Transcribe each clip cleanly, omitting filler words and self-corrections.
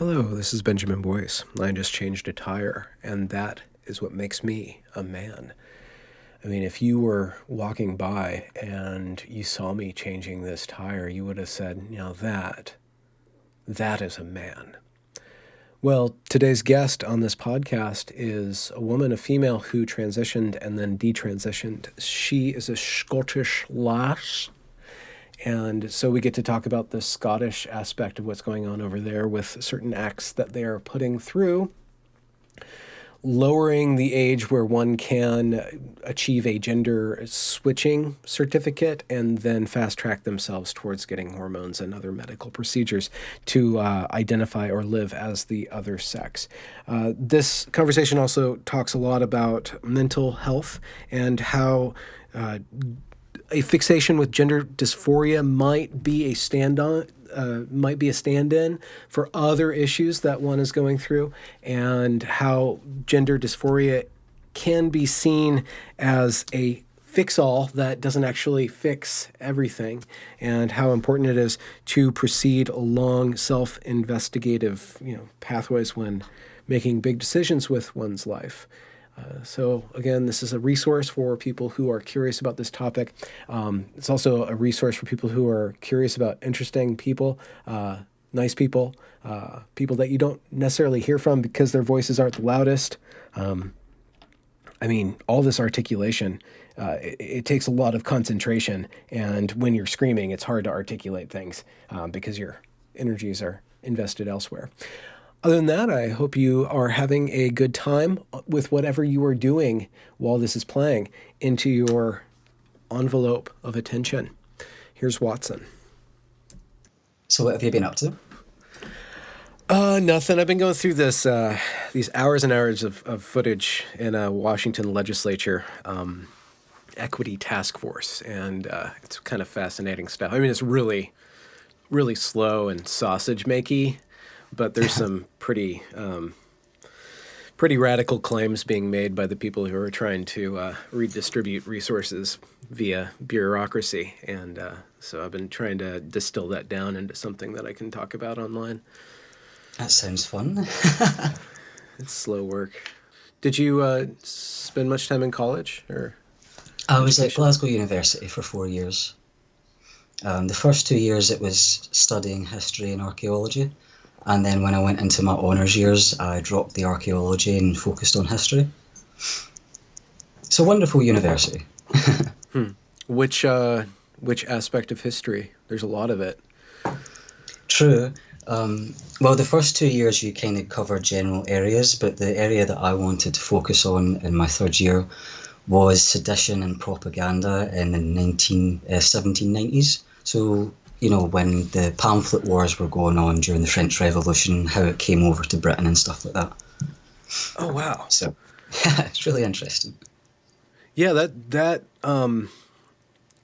Hello, this is Benjamin Boyce. I just changed a tire, and that is what makes me a man. I mean, if you were walking by and you saw me changing this tire, you would have said, that is a man. Well, today's guest on this podcast is a woman, a female who transitioned and then detransitioned. She is a Scottish lass. And so we get to talk about the Scottish aspect of what's going on over there with certain acts that they are putting through, lowering the age where one can achieve a gender switching certificate and then fast track themselves towards getting hormones and other medical procedures to identify or live as the other sex. This conversation also talks a lot about mental health and how a fixation with gender dysphoria might be a stand-in for other issues that one is going through, and how gender dysphoria can be seen as a fix-all that doesn't actually fix everything, and how important it is to proceed along self-investigative, pathways when making big decisions with one's life. So again, this is a resource for people who are curious about this topic. It's also a resource for people who are curious about interesting people, nice people, people that you don't necessarily hear from because their voices aren't the loudest. All this articulation, it takes a lot of concentration. And when you're screaming, it's hard to articulate things because your energies are invested elsewhere. Other than that, I hope you are having a good time with whatever you are doing while this is playing into your envelope of attention. Here's Watson. So what have you been up to? Nothing. I've been going through these hours and hours of footage in a Washington legislature equity task force, and it's kind of fascinating stuff. I mean, it's really, really slow and sausage-makey, but there's some pretty radical claims being made by the people who are trying to redistribute resources via bureaucracy. And so I've been trying to distill that down into something that I can talk about online. That sounds fun. It's slow work. Did you spend much time in college? Or I was at Glasgow University for 4 years. The first 2 years it was studying history and archaeology. And then when I went into my honours years, I dropped the archaeology and focused on history. It's a wonderful university. Which aspect of history? There's a lot of it. True. Well, the first 2 years you kind of cover general areas, but the area that I wanted to focus on in my third year was sedition and propaganda in the 1790s. So, when the pamphlet wars were going on during the French Revolution, how it came over to Britain and stuff like that. Oh, wow. So, it's really interesting. Yeah,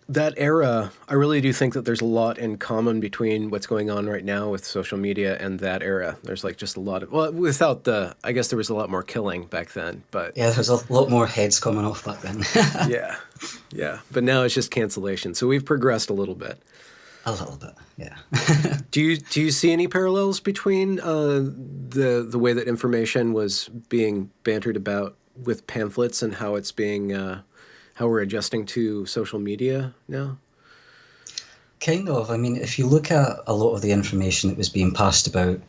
that era, I really do think that there's a lot in common between what's going on right now with social media and that era. There's just a lot of, I guess there was a lot more killing back then, but. Yeah, there was a lot more heads coming off back then. Yeah. But now it's just cancellation. So we've progressed a little bit. A little bit, yeah. Do you see any parallels between the way that information was being bantered about with pamphlets and how it's being how we're adjusting to social media now? Kind of. I mean, if you look at a lot of the information that was being passed about,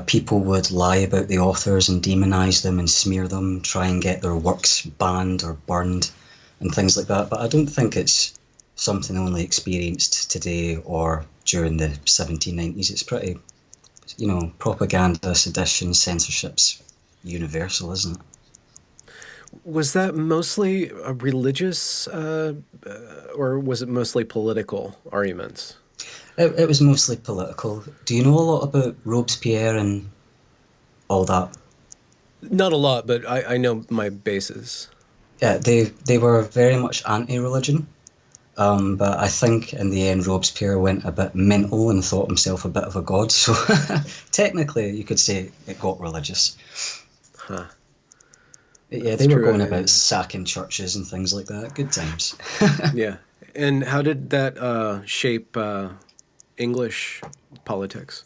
people would lie about the authors and demonize them and smear them, try and get their works banned or burned and things like that. But I don't think it's something only experienced today or during the 1790s. It's pretty, propaganda, sedition, censorship's universal, isn't it? Was that mostly a religious, or was it mostly political arguments? It was mostly political. Do you know a lot about Robespierre and all that? Not a lot, but I know my bases. Yeah, they were very much anti-religion. But I think in the end Robespierre went a bit mental and thought himself a bit of a god. So technically you could say it got religious. Huh. Yeah, they were going about sacking churches and things like that. Good times. Yeah. And how did that shape English politics?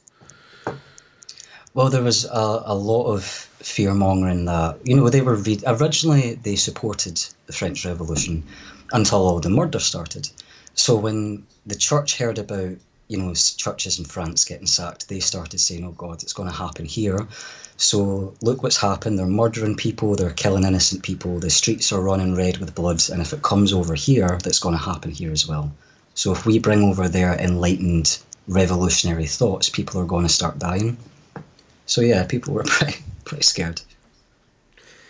Well, there was a lot of fear mongering that, they were originally they supported the French Revolution until all the murder started. So when the church heard about, churches in France getting sacked, they started saying, oh God, it's going to happen here. So look what's happened. They're murdering people, they're killing innocent people, the streets are running red with blood, and if it comes over here, that's going to happen here as well. So if we bring over their enlightened revolutionary thoughts, people are going to start dying. So yeah, people were pretty scared.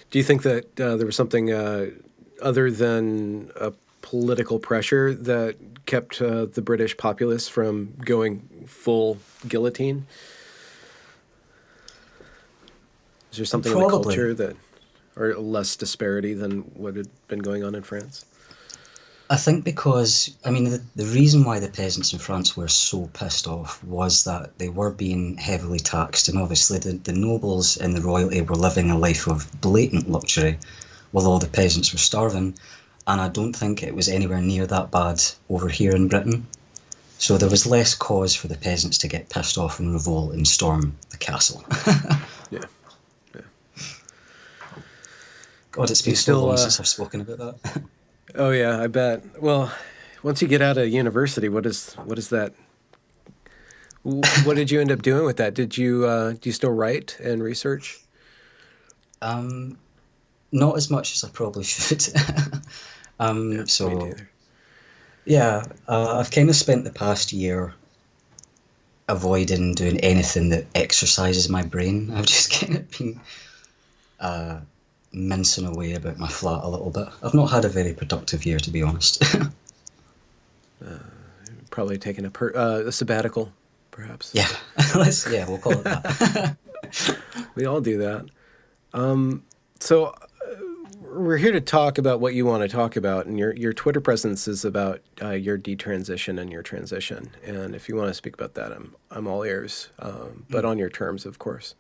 Do you think that there was something other than a political pressure that kept the British populace from going full guillotine? Is there something in the culture that, or less disparity than what had been going on in France? I think because, the reason why the peasants in France were so pissed off was that they were being heavily taxed, and obviously the nobles and the royalty were living a life of blatant luxury while all the peasants were starving, and I don't think it was anywhere near that bad over here in Britain. So there was less cause for the peasants to get pissed off and revolt and storm the castle. Yeah. God, it's been so long since I've spoken about that. Oh yeah, I bet. Well, once you get out of university, what is that? What did you end up doing with that? Did you do you still write and research? Not as much as I probably should. Yeah, me neither. Yeah, I've kind of spent the past year avoiding doing anything that exercises my brain. I've just kind of been mincing away about my flat a little bit. I've not had a very productive year, to be honest. Probably taking a sabbatical, perhaps. Yeah, we'll call it that. We all do that. So we're here to talk about what you want to talk about, and your Twitter presence is about your detransition and your transition. And if you want to speak about that, I'm all ears, but on your terms, of course.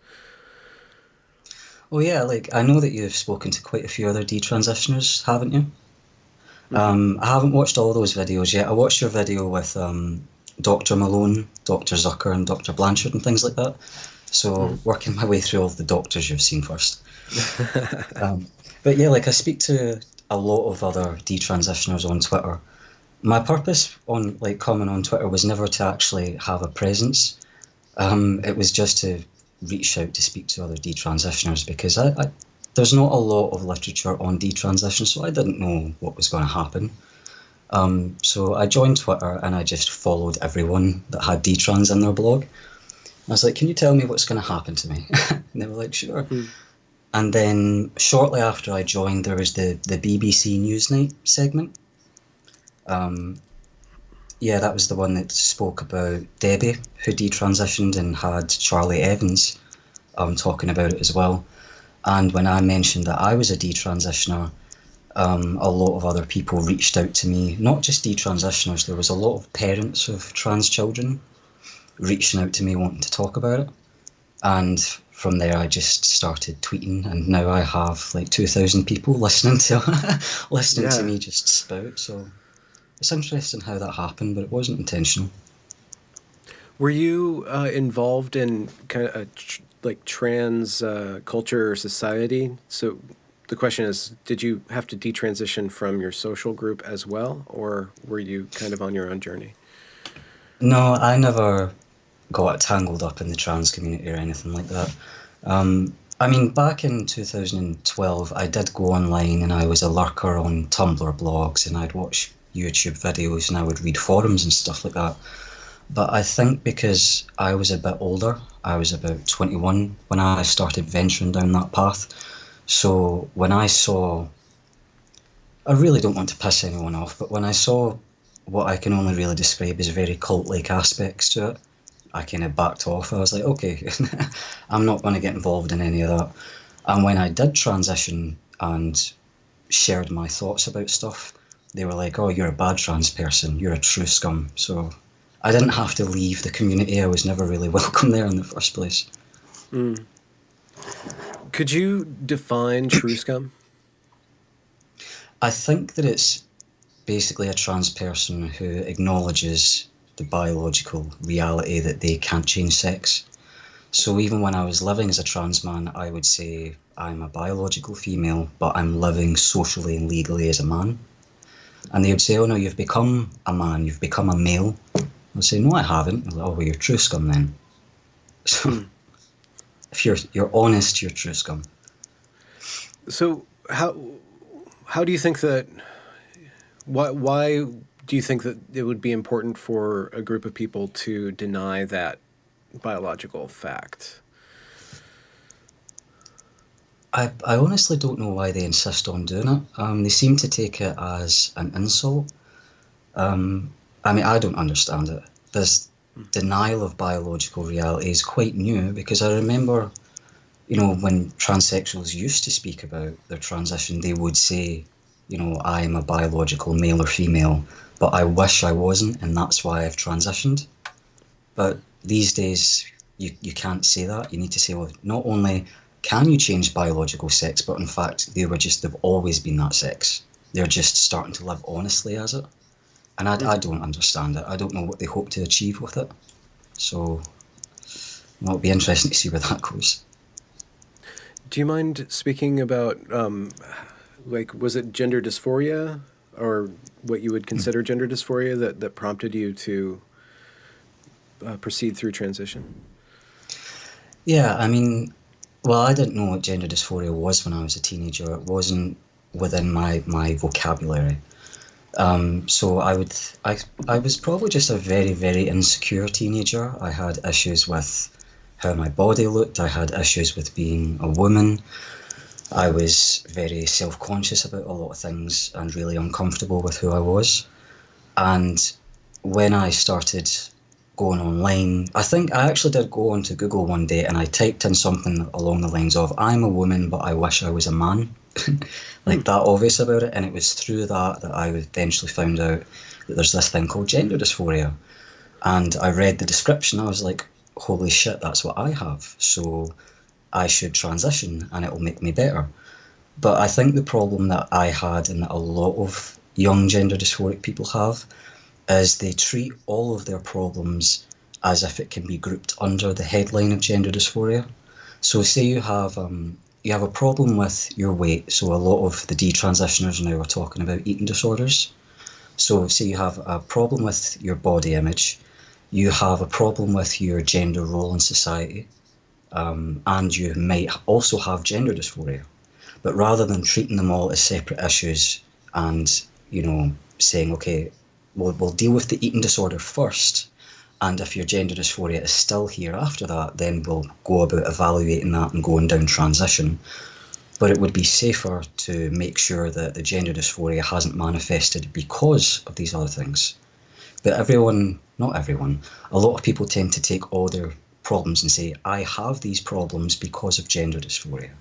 Well, yeah, I know that you've spoken to quite a few other detransitioners, haven't you? Mm-hmm. I haven't watched all those videos yet. I watched your video with Dr. Malone, Dr. Zucker, and Dr. Blanchard and things like that. So working my way through all the doctors you've seen first. But yeah, I speak to a lot of other detransitioners on Twitter. My purpose on coming on Twitter was never to actually have a presence. It was just to reach out to speak to other detransitioners, because there's not a lot of literature on detransition, so I didn't know what was going to happen. So I joined Twitter and I just followed everyone that had detrans in their blog. I was like, can you tell me what's going to happen to me? And they were like, sure. Mm. And then shortly after I joined, there was the BBC Newsnight segment. Yeah, that was the one that spoke about Debbie, who detransitioned, and had Charlie Evans talking about it as well. And when I mentioned that I was a detransitioner, a lot of other people reached out to me, not just detransitioners, there was a lot of parents of trans children reaching out to me wanting to talk about it. And from there I just started tweeting, and now I have 2,000 people listening to to me just spout. So it's interesting how that happened, but it wasn't intentional. Were you involved in kind of trans culture or society? So the question is, did you have to detransition from your social group as well, or were you kind of on your own journey? No, I never got tangled up in the trans community or anything like that. Back in 2012, I did go online and I was a lurker on Tumblr blogs, and I'd watch YouTube videos and I would read forums and stuff like that. But I think because I was a bit older, I was about 21 when I started venturing down that path. So when I saw, I really don't want to piss anyone off, but when I saw what I can only really describe as very cult-like aspects to it, I kind of backed off. I was like, okay, I'm not going to get involved in any of that. And when I did transition and shared my thoughts about stuff, they were like, oh, you're a bad trans person, you're a true scum. So I didn't have to leave the community. I was never really welcome there in the first place. Mm. Could you define true scum? I think that it's basically a trans person who acknowledges the biological reality that they can't change sex. So even when I was living as a trans man, I would say I'm a biological female, but I'm living socially and legally as a man. And they would say, oh no, you've become a man, you've become a male. I'd say, no, I haven't. Like, oh, well, you're true scum then. So if you're honest, you're true scum. So how do you think that, why do you think that it would be important for a group of people to deny that biological fact? I honestly don't know why they insist on doing it. They seem to take it as an insult. I mean, I don't understand it. This denial of biological reality is quite new, because I remember, you know, when transsexuals used to speak about their transition, they would say, you know, I am a biological male or female, but I wish I wasn't, and that's why I've transitioned. But these days, you can't say that. You need to say, well, not only can you change biological sex, but in fact, they've always been that sex. They're just starting to live honestly as it. And I don't understand it. I don't know what they hope to achieve with it. So, well, it'll be interesting to see where that goes. Do you mind speaking about, like, was it gender dysphoria, or what you would consider gender dysphoria, that prompted you to proceed through transition? Yeah, I mean, well, I didn't know what gender dysphoria was when I was a teenager. It wasn't within my vocabulary. So I was probably just a very, very insecure teenager. I had issues with how my body looked. I had issues with being a woman. I was very self-conscious about a lot of things and really uncomfortable with who I was. And when I started going online, I think I actually did go onto Google one day and I typed in something along the lines of, I'm a woman, but I wish I was a man. Like that obvious about it. And it was through that I eventually found out that there's this thing called gender dysphoria. And I read the description. I was like, holy shit, that's what I have. So I should transition and it will make me better. But I think the problem that I had, and that a lot of young gender dysphoric people have, is they treat all of their problems as if it can be grouped under the headline of gender dysphoria. So say you have a problem with your weight. So a lot of the detransitioners now are talking about eating disorders. So say you have a problem with your body image, you have a problem with your gender role in society, and you might also have gender dysphoria. But rather than treating them all as separate issues and, you know, saying, okay, we'll deal with the eating disorder first, and if your gender dysphoria is still here after that, then we'll go about evaluating that and going down transition. But it would be safer to make sure that the gender dysphoria hasn't manifested because of these other things. But not everyone, a lot of people tend to take all their problems and say, I have these problems because of gender dysphoria.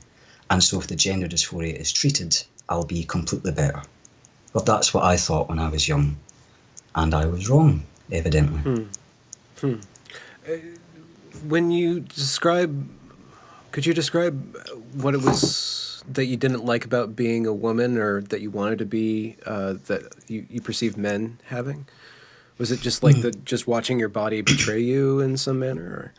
And so if the gender dysphoria is treated, I'll be completely better. But that's what I thought when I was young. And I was wrong, evidently. When you could you describe what it was that you didn't like about being a woman, or that you wanted to be, that you perceived men having? Was it just like just watching your body betray you in some manner? Or?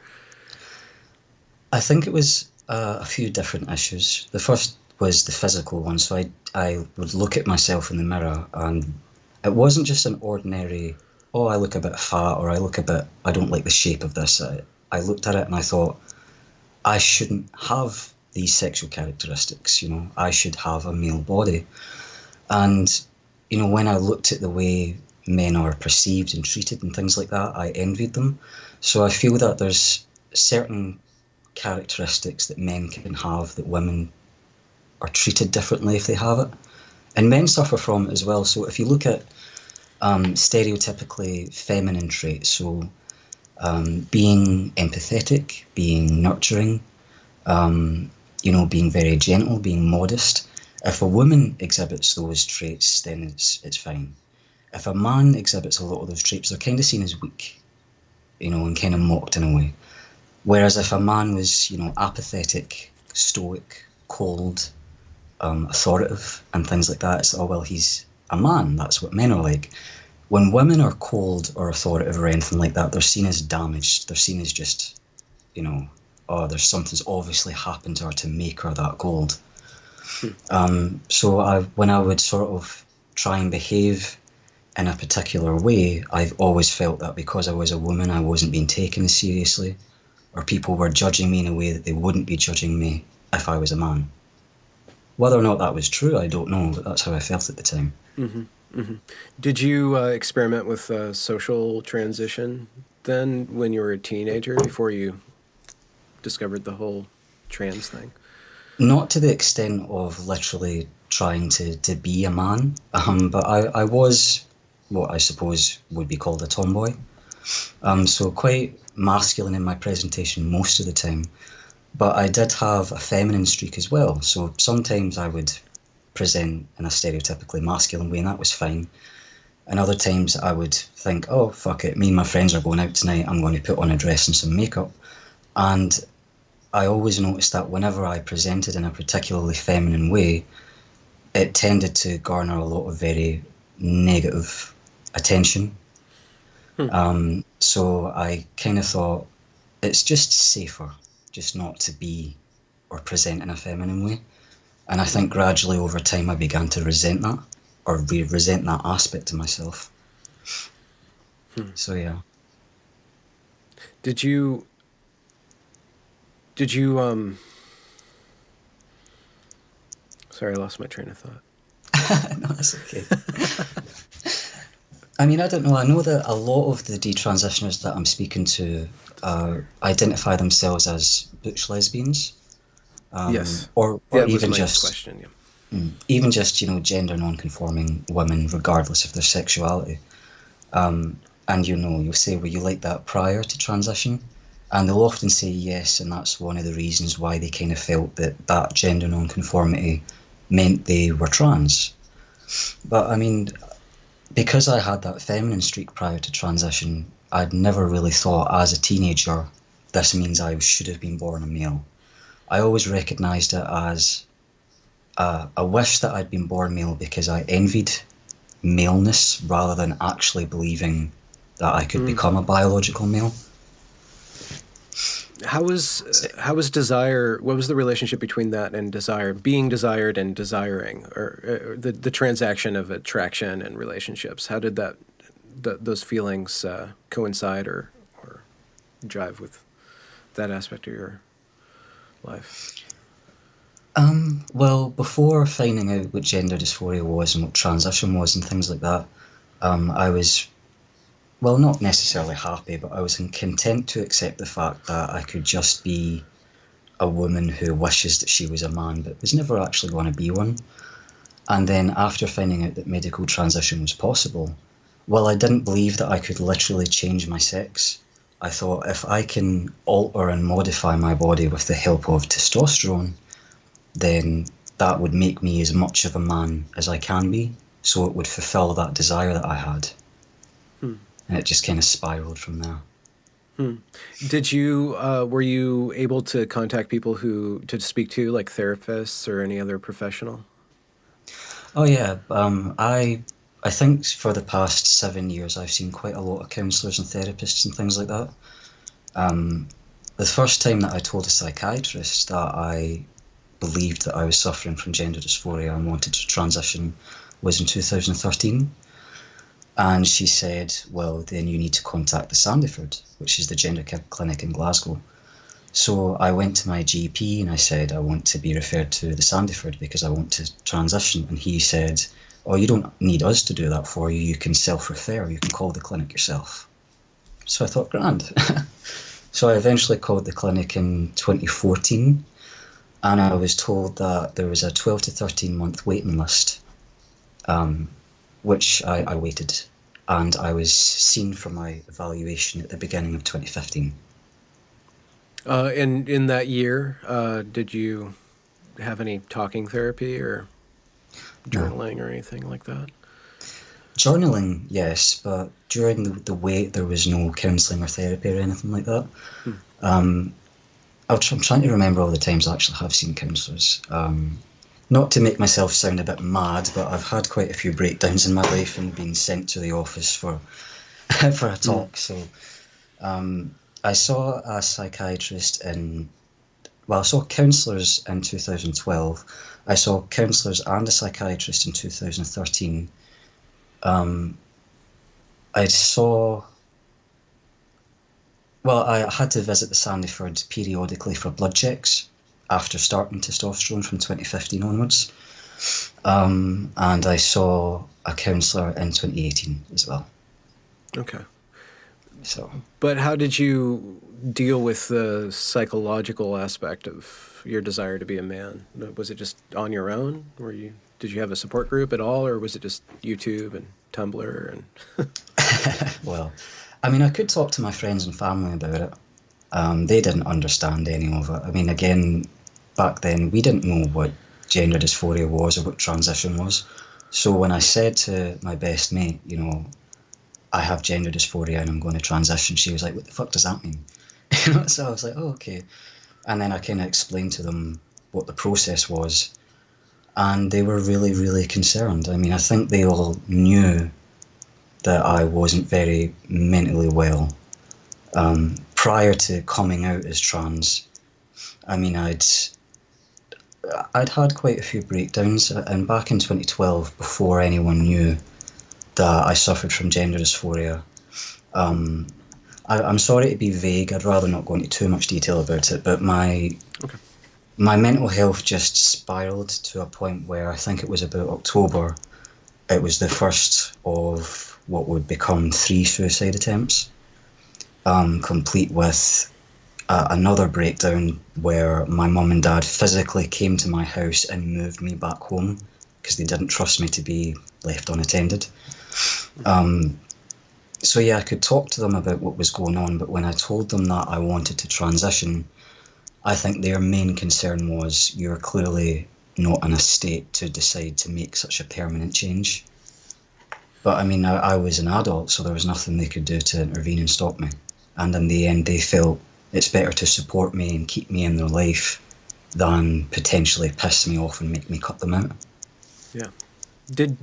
I think it was a few different issues. The first was the physical one. So I would look at myself in the mirror, and it wasn't just an ordinary, oh, I look a bit fat, or I don't like the shape of this. I looked at it and I thought, I shouldn't have these sexual characteristics, you know, I should have a male body. And, you know, when I looked at the way men are perceived and treated and things like that, I envied them. So I feel that there's certain characteristics that men can have that women are treated differently if they have it. And men suffer from it as well. So if you look at stereotypically feminine traits, so being empathetic, being nurturing, you know, being very gentle, being modest. If a woman exhibits those traits, then it's fine. If a man exhibits a lot of those traits, they're kind of seen as weak, you know, and kind of mocked in a way. Whereas if a man was, you know, apathetic, stoic, cold, authoritative, and things like that, it's, oh, well, he's a man. That's what men are like. When women are cold or authoritative or anything like that, they're seen as damaged. They're seen as just, you know, oh, there's something's obviously happened to her to make her that gold. Hmm. So when I would sort of try and behave in a particular way, I've always felt that because I was a woman, I wasn't being taken as seriously, or people were judging me in a way that they wouldn't be judging me if I was a man. Whether or not that was true, I don't know, but that's how I felt at the time. Mm-hmm. Mm-hmm. Did you experiment with social transition then when you were a teenager before you discovered the whole trans thing? Not to the extent of literally trying to be a man, but I was what I suppose would be called a tomboy. So quite masculine in my presentation most of the time. But I did have a feminine streak as well. So sometimes I would present in a stereotypically masculine way, and that was fine. And other times I would think, oh, fuck it, me and my friends are going out tonight, I'm going to put on a dress and some makeup. And I always noticed that whenever I presented in a particularly feminine way, it tended to garner a lot of very negative attention. So I kind of thought it's just safer just not to be or present in a feminine way. And I think gradually over time I began to resent that, or resent that aspect of myself. So yeah. Did you sorry, I lost my train of thought. No, that's okay. I mean, I don't know. I know that a lot of the detransitioners that I'm speaking to identify themselves as butch lesbians. Yes. Or Yeah, even was my just question. Yeah. even just gender non-conforming women, regardless of their sexuality. And you'll say, well, you like that prior to transition, and they'll often say yes, and that's one of the reasons why they kind of felt that gender non-conformity meant they were trans. But I mean, because I had that feminine streak prior to transition, I'd never really thought as a teenager, this means I should have been born a male. I always recognised it as a wish that I'd been born male because I envied maleness rather than actually believing that I could become a biological male. How was desire? What was the relationship between that and desire, being desired and desiring, or the transaction of attraction and relationships? How did those feelings coincide or jive with that aspect of your life? Well, before finding out what gender dysphoria was and what transition was and things like that, I was, well, not necessarily happy, but I was content to accept the fact that I could just be a woman who wishes that she was a man, but was never actually going to be one. And then after finding out that medical transition was possible, well, I didn't believe that I could literally change my sex. I thought if I can alter and modify my body with the help of testosterone, then that would make me as much of a man as I can be, so it would fulfill that desire that I had. And it just kind of spiraled from there. Did you were you able to contact people to speak to, like therapists or any other professional? Oh yeah, I think for the past 7 years I've seen quite a lot of counsellors and therapists and things like that. The first time that I told a psychiatrist that I believed that I was suffering from gender dysphoria and wanted to transition was in 2013. And she said, well, then you need to contact the Sandyford, which is the gender clinic in Glasgow. So I went to my GP and I said, I want to be referred to the Sandyford because I want to transition. And he said, oh, you don't need us to do that for you. You can self-refer. You can call the clinic yourself. So I thought, grand. So I eventually called the clinic in 2014. And I was told that there was a 12 to 13 month waiting list, which I waited, and I was seen for my evaluation at the beginning of 2015. And in that year, did you have any talking therapy or journaling or anything like that? Journaling, yes, but during the wait there was no counselling or therapy or anything like that. I'm trying to remember all the times I actually have seen counsellors. Not to make myself sound a bit mad, but I've had quite a few breakdowns in my life and been sent to the office for a talk. So I saw a psychiatrist I saw counsellors in 2012. I saw counsellors and a psychiatrist in 2013. I saw, I had to visit the Sandiford periodically for blood checks after starting testosterone from 2015 onwards. And I saw a counsellor in 2018 as well. Okay. So, but how did you deal with the psychological aspect of your desire to be a man? Was it just on your own? Did you have a support group at all, or was it just YouTube and Tumblr and? well, I mean, I could talk to my friends and family about it. They didn't understand any of it. I mean, again, back then we didn't know what gender dysphoria was or what transition was. So when I said to my best mate, I have gender dysphoria and I'm going to transition, she was like, what the fuck does that mean? So I was like, oh, okay. And then I kind of explained to them what the process was. And they were really, really concerned. I mean, I think they all knew that I wasn't very mentally well. Prior to coming out as trans, I mean, I'd had quite a few breakdowns. And back in 2012, before anyone knew that I suffered from gender dysphoria, I'm sorry to be vague. I'd rather not go into too much detail about it, but my mental health just spiraled to a point where I think it was about October. It was the first of what would become 3 suicide attempts, complete with another breakdown where my mum and dad physically came to my house and moved me back home because they didn't trust me to be left unattended. So yeah, I could talk to them about what was going on, but when I told them that I wanted to transition, I think their main concern was, you're clearly not in a state to decide to make such a permanent change. But I mean, I was an adult, so there was nothing they could do to intervene and stop me. And in the end, they felt it's better to support me and keep me in their life than potentially piss me off and make me cut them out. Yeah. Did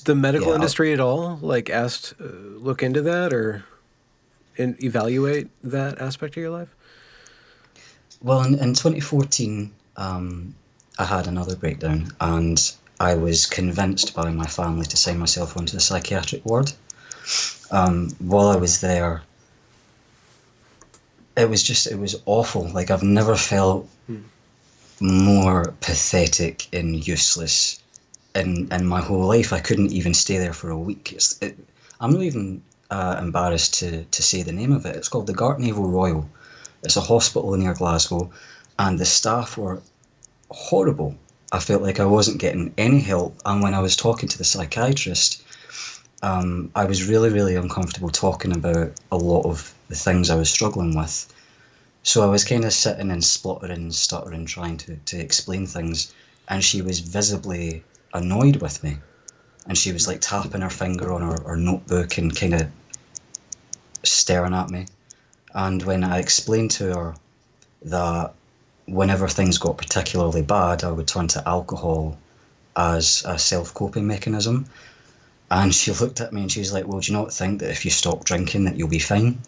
the medical industry at all look into that or evaluate that aspect of your life? Well, in 2014, I had another breakdown, and I was convinced by my family to sign myself onto the psychiatric ward. While I was there, it was awful. Like, I've never felt more pathetic and useless in my whole life. I couldn't even stay there for a week. I'm not even embarrassed to say the name of it. It's called the Gartnavel Royal. It's a hospital near Glasgow, and the staff were horrible. I felt like I wasn't getting any help, and when I was talking to the psychiatrist, I was really, really uncomfortable talking about a lot of the things I was struggling with. So I was kind of sitting and spluttering and stuttering, trying to explain things, and she was visibly annoyed with me. And she was like tapping her finger on her notebook and kind of staring at me. And when I explained to her that whenever things got particularly bad, I would turn to alcohol as a self-coping mechanism, and she looked at me and she was like, well, do you not think that if you stop drinking that you'll be fine?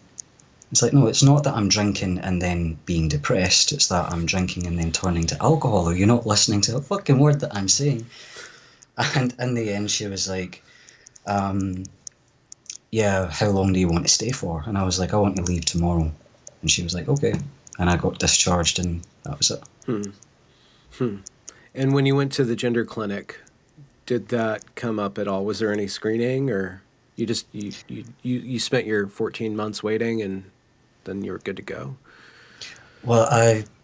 It's like, no, it's not that I'm drinking and then being depressed, it's that I'm drinking and then turning to alcohol. Or you're not listening to a fucking word that I'm saying. And in the end, she was like, yeah, how long do you want to stay for? And I was like, I want to leave tomorrow. And she was like, okay. And I got discharged, and that was it. And when you went to the gender clinic, did that come up at all? Was there any screening, or you just you spent your 14 months waiting and then you were good to go? Well,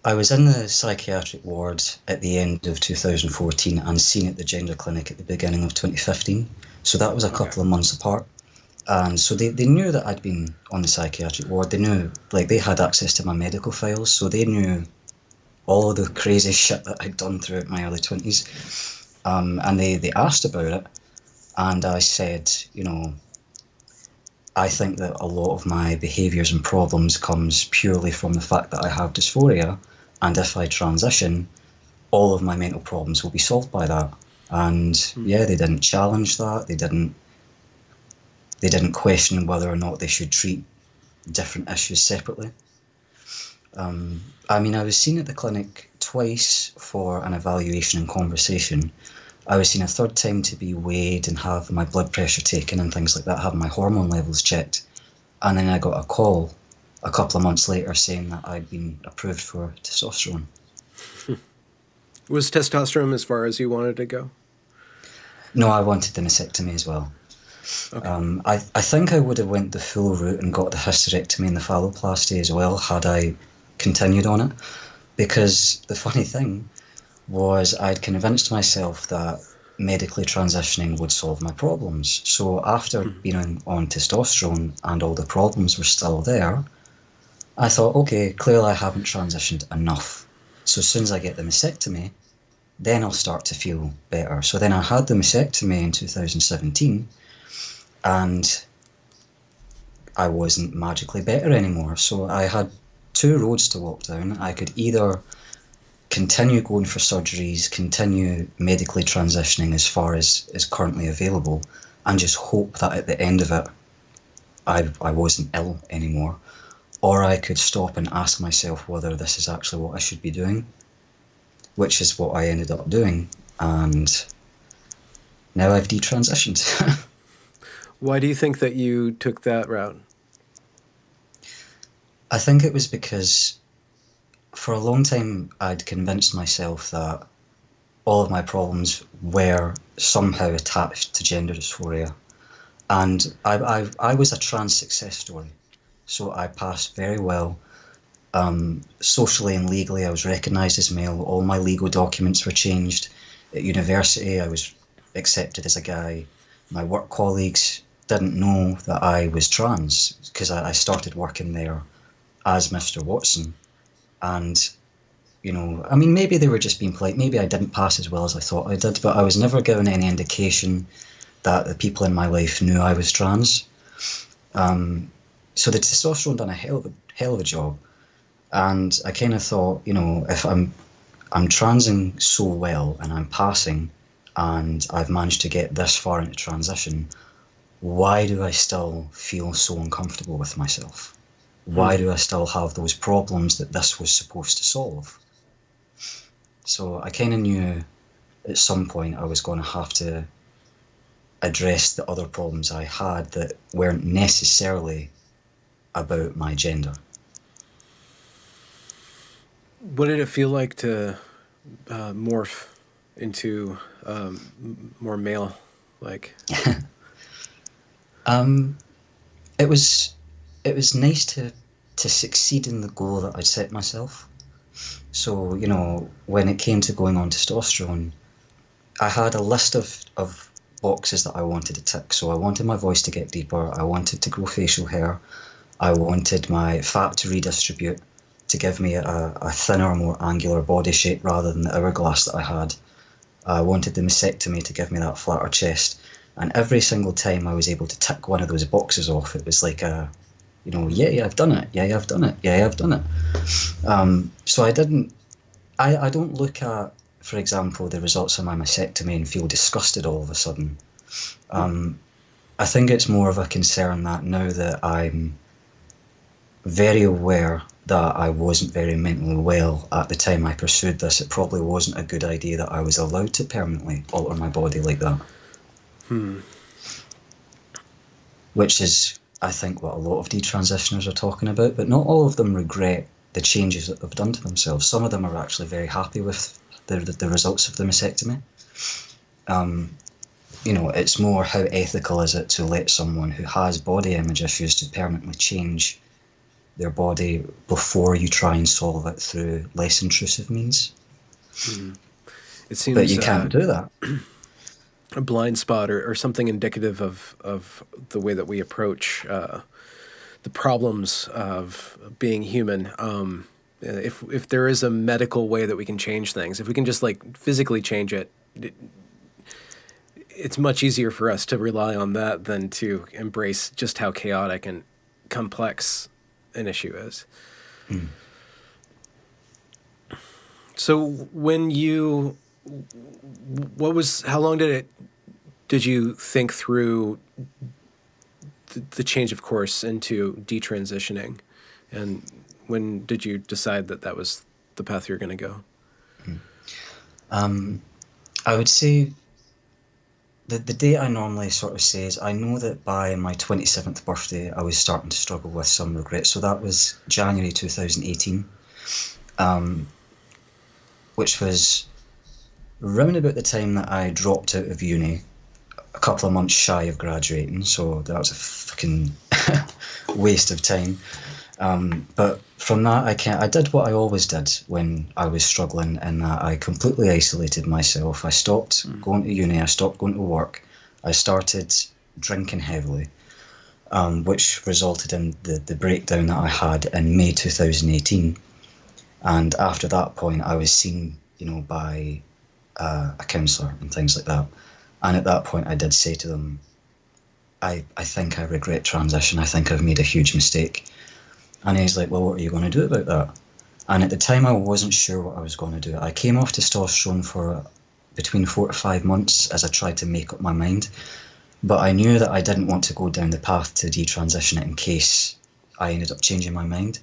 I was in the psychiatric ward at the end of 2014 and seen at the gender clinic at the beginning of 2015. So that was a couple of months apart. And so they knew that I'd been on the psychiatric ward. They knew, like, they had access to my medical files, so they knew all of the crazy shit that I'd done throughout my early 20s. And they asked about it, and I said, I think that a lot of my behaviours and problems comes purely from the fact that I have dysphoria, and if I transition, all of my mental problems will be solved by that. And yeah, they didn't challenge that. They didn't question whether or not they should treat different issues separately. I mean, I was seen at the clinic twice for an evaluation and conversation. I was seen a third time to be weighed and have my blood pressure taken and things like that, have my hormone levels checked. And then I got a call a couple of months later saying that I'd been approved for testosterone. Was testosterone as far as you wanted to go? No, I wanted the mastectomy as well. Okay. I think I would have went the full route and got the hysterectomy and the phalloplasty as well had I continued on it. Because the funny thing was I'd convinced myself that medically transitioning would solve my problems. So after being on testosterone and all the problems were still there, I thought, okay, clearly I haven't transitioned enough. So as soon as I get the mastectomy, then I'll start to feel better. So then I had the mastectomy in 2017, and I wasn't magically better anymore. So I had two roads to walk down. I could either continue going for surgeries, continue medically transitioning as far as is currently available, and just hope that at the end of it, I wasn't ill anymore. Or I could stop and ask myself whether this is actually what I should be doing, which is what I ended up doing. And now I've detransitioned. Why do you think that you took that route? I think it was because for a long time I'd convinced myself that all of my problems were somehow attached to gender dysphoria. And I was a trans success story. So I passed very well. Socially and legally, I was recognised as male. All my legal documents were changed. At university, I was accepted as a guy. My work colleagues didn't know that I was trans because I started working there as Mr. Watson. And, you know, I mean, maybe they were just being polite. Maybe I didn't pass as well as I thought I did, but I was never given any indication that the people in my life knew I was trans. So the testosterone done a hell of a job. And I kind of thought, you know, if I'm transing so well and I'm passing and I've managed to get this far into transition, why do I still feel so uncomfortable with myself? Why do I still have those problems that this was supposed to solve? So I kind of knew at some point I was going to have to address the other problems I had that weren't necessarily about my gender. What did it feel like to morph into more male? Like, It was nice to succeed in the goal that I'd set myself. So, you know, when it came to going on testosterone, I had a list of boxes that I wanted to tick. So I wanted my voice to get deeper. I wanted to grow facial hair. I wanted my fat to redistribute to give me a thinner, more angular body shape rather than the hourglass that I had. I wanted the mastectomy to give me that flatter chest. And every single time I was able to tick one of those boxes off, it was like you know, yeah, I've done it. Yeah, I've done it. Yeah, I've done it. So I don't look at, for example, the results of my mastectomy and feel disgusted all of a sudden. I think it's more of a concern that now that I'm very aware that I wasn't very mentally well at the time I pursued this, it probably wasn't a good idea that I was allowed to permanently alter my body like that. Which is, I think, what a lot of detransitioners are talking about, but not all of them regret the changes that they've done to themselves. Some of them are actually very happy with the results of the mastectomy. You know, it's more how ethical is it to let someone who has body image issues to permanently change their body before you try and solve it through less intrusive means. it seems But you can't do that. a blind spot or something indicative of the way that we approach the problems of being human. If there is a medical way that we can change things, if we can just like physically change it, it's much easier for us to rely on that than to embrace just how chaotic and complex an issue is. So when you, how long did you think through the change of course into detransitioning, and when did you decide that that was the path you're going to go? I would say the date I normally sort of say is I know that by my 27th birthday I was starting to struggle with some regret. So that was January 2018, which was round about the time that I dropped out of uni, a couple of months shy of graduating. So that was a fucking waste of time. But from that, I did what I always did when I was struggling, in that I completely isolated myself. I stopped going to uni, I stopped going to work, I started drinking heavily, which resulted in the breakdown that I had in May 2018. And after that point, I was seen, by a counsellor and things like that. And at that point, I did say to them, I think I regret transition. I think I've made a huge mistake. And he's like, well, what are you going to do about that? And at the time, I wasn't sure what I was going to do. I came off testosterone for between 4 to 5 months as I tried to make up my mind. But I knew that I didn't want to go down the path to detransition it in case I ended up changing my mind.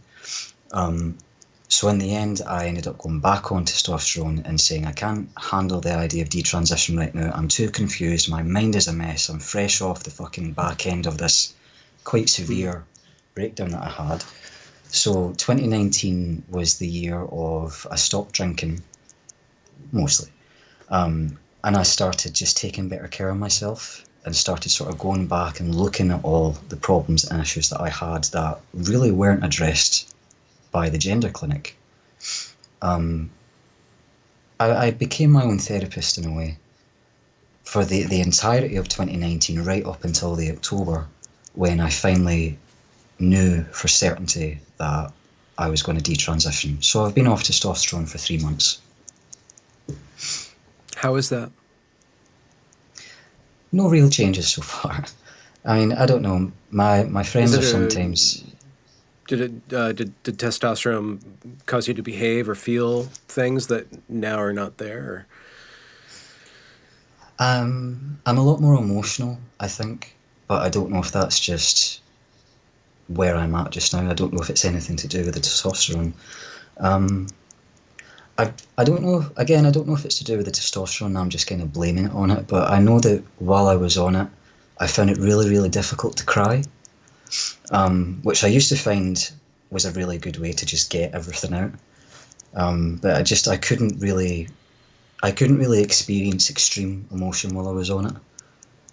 So in the end, I ended up going back on testosterone and saying, I can't handle the idea of detransition right now. I'm too confused. My mind is a mess. I'm fresh off the fucking back end of this quite severe breakdown that I had. So 2019 was the year of I stopped drinking, mostly. And I started just taking better care of myself and started sort of going back and looking at all the problems and issues that I had that really weren't addressed by the gender clinic. I became my own therapist in a way for the entirety of 2019, right up until the October, when I finally knew for certainty that I was going to detransition. So I've been off testosterone for 3 months. How is that? No real changes so far. I mean, I don't know. My friends are sometimes... Did testosterone cause you to behave or feel things that now are not there? Or? I'm a lot more emotional, I think, but I don't know if that's just where I'm at just now. I don't know if it's anything to do with the testosterone. I don't know. Again, I don't know if it's to do with the testosterone. I'm just kind of blaming it on it. But I know that while I was on it, I found it really, really difficult to cry, which I used to find was a really good way to just get everything out. But I couldn't really experience extreme emotion while I was on it.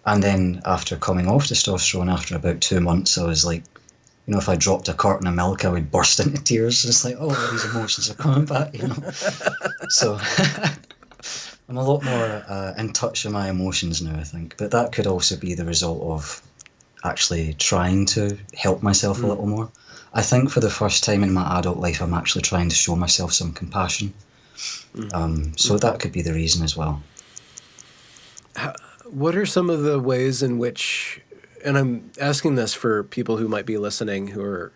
And then after coming off testosterone, after about 2 months, I was like, if I dropped a carton of milk, I would burst into tears. It's like, oh, these emotions are coming back, So I'm a lot more in touch with my emotions now, I think. But that could also be the result of actually trying to help myself a little more. I think for the first time in my adult life, I'm actually trying to show myself some compassion. So that could be the reason as well. What are some of the ways in which, and I'm asking this for people who might be listening who are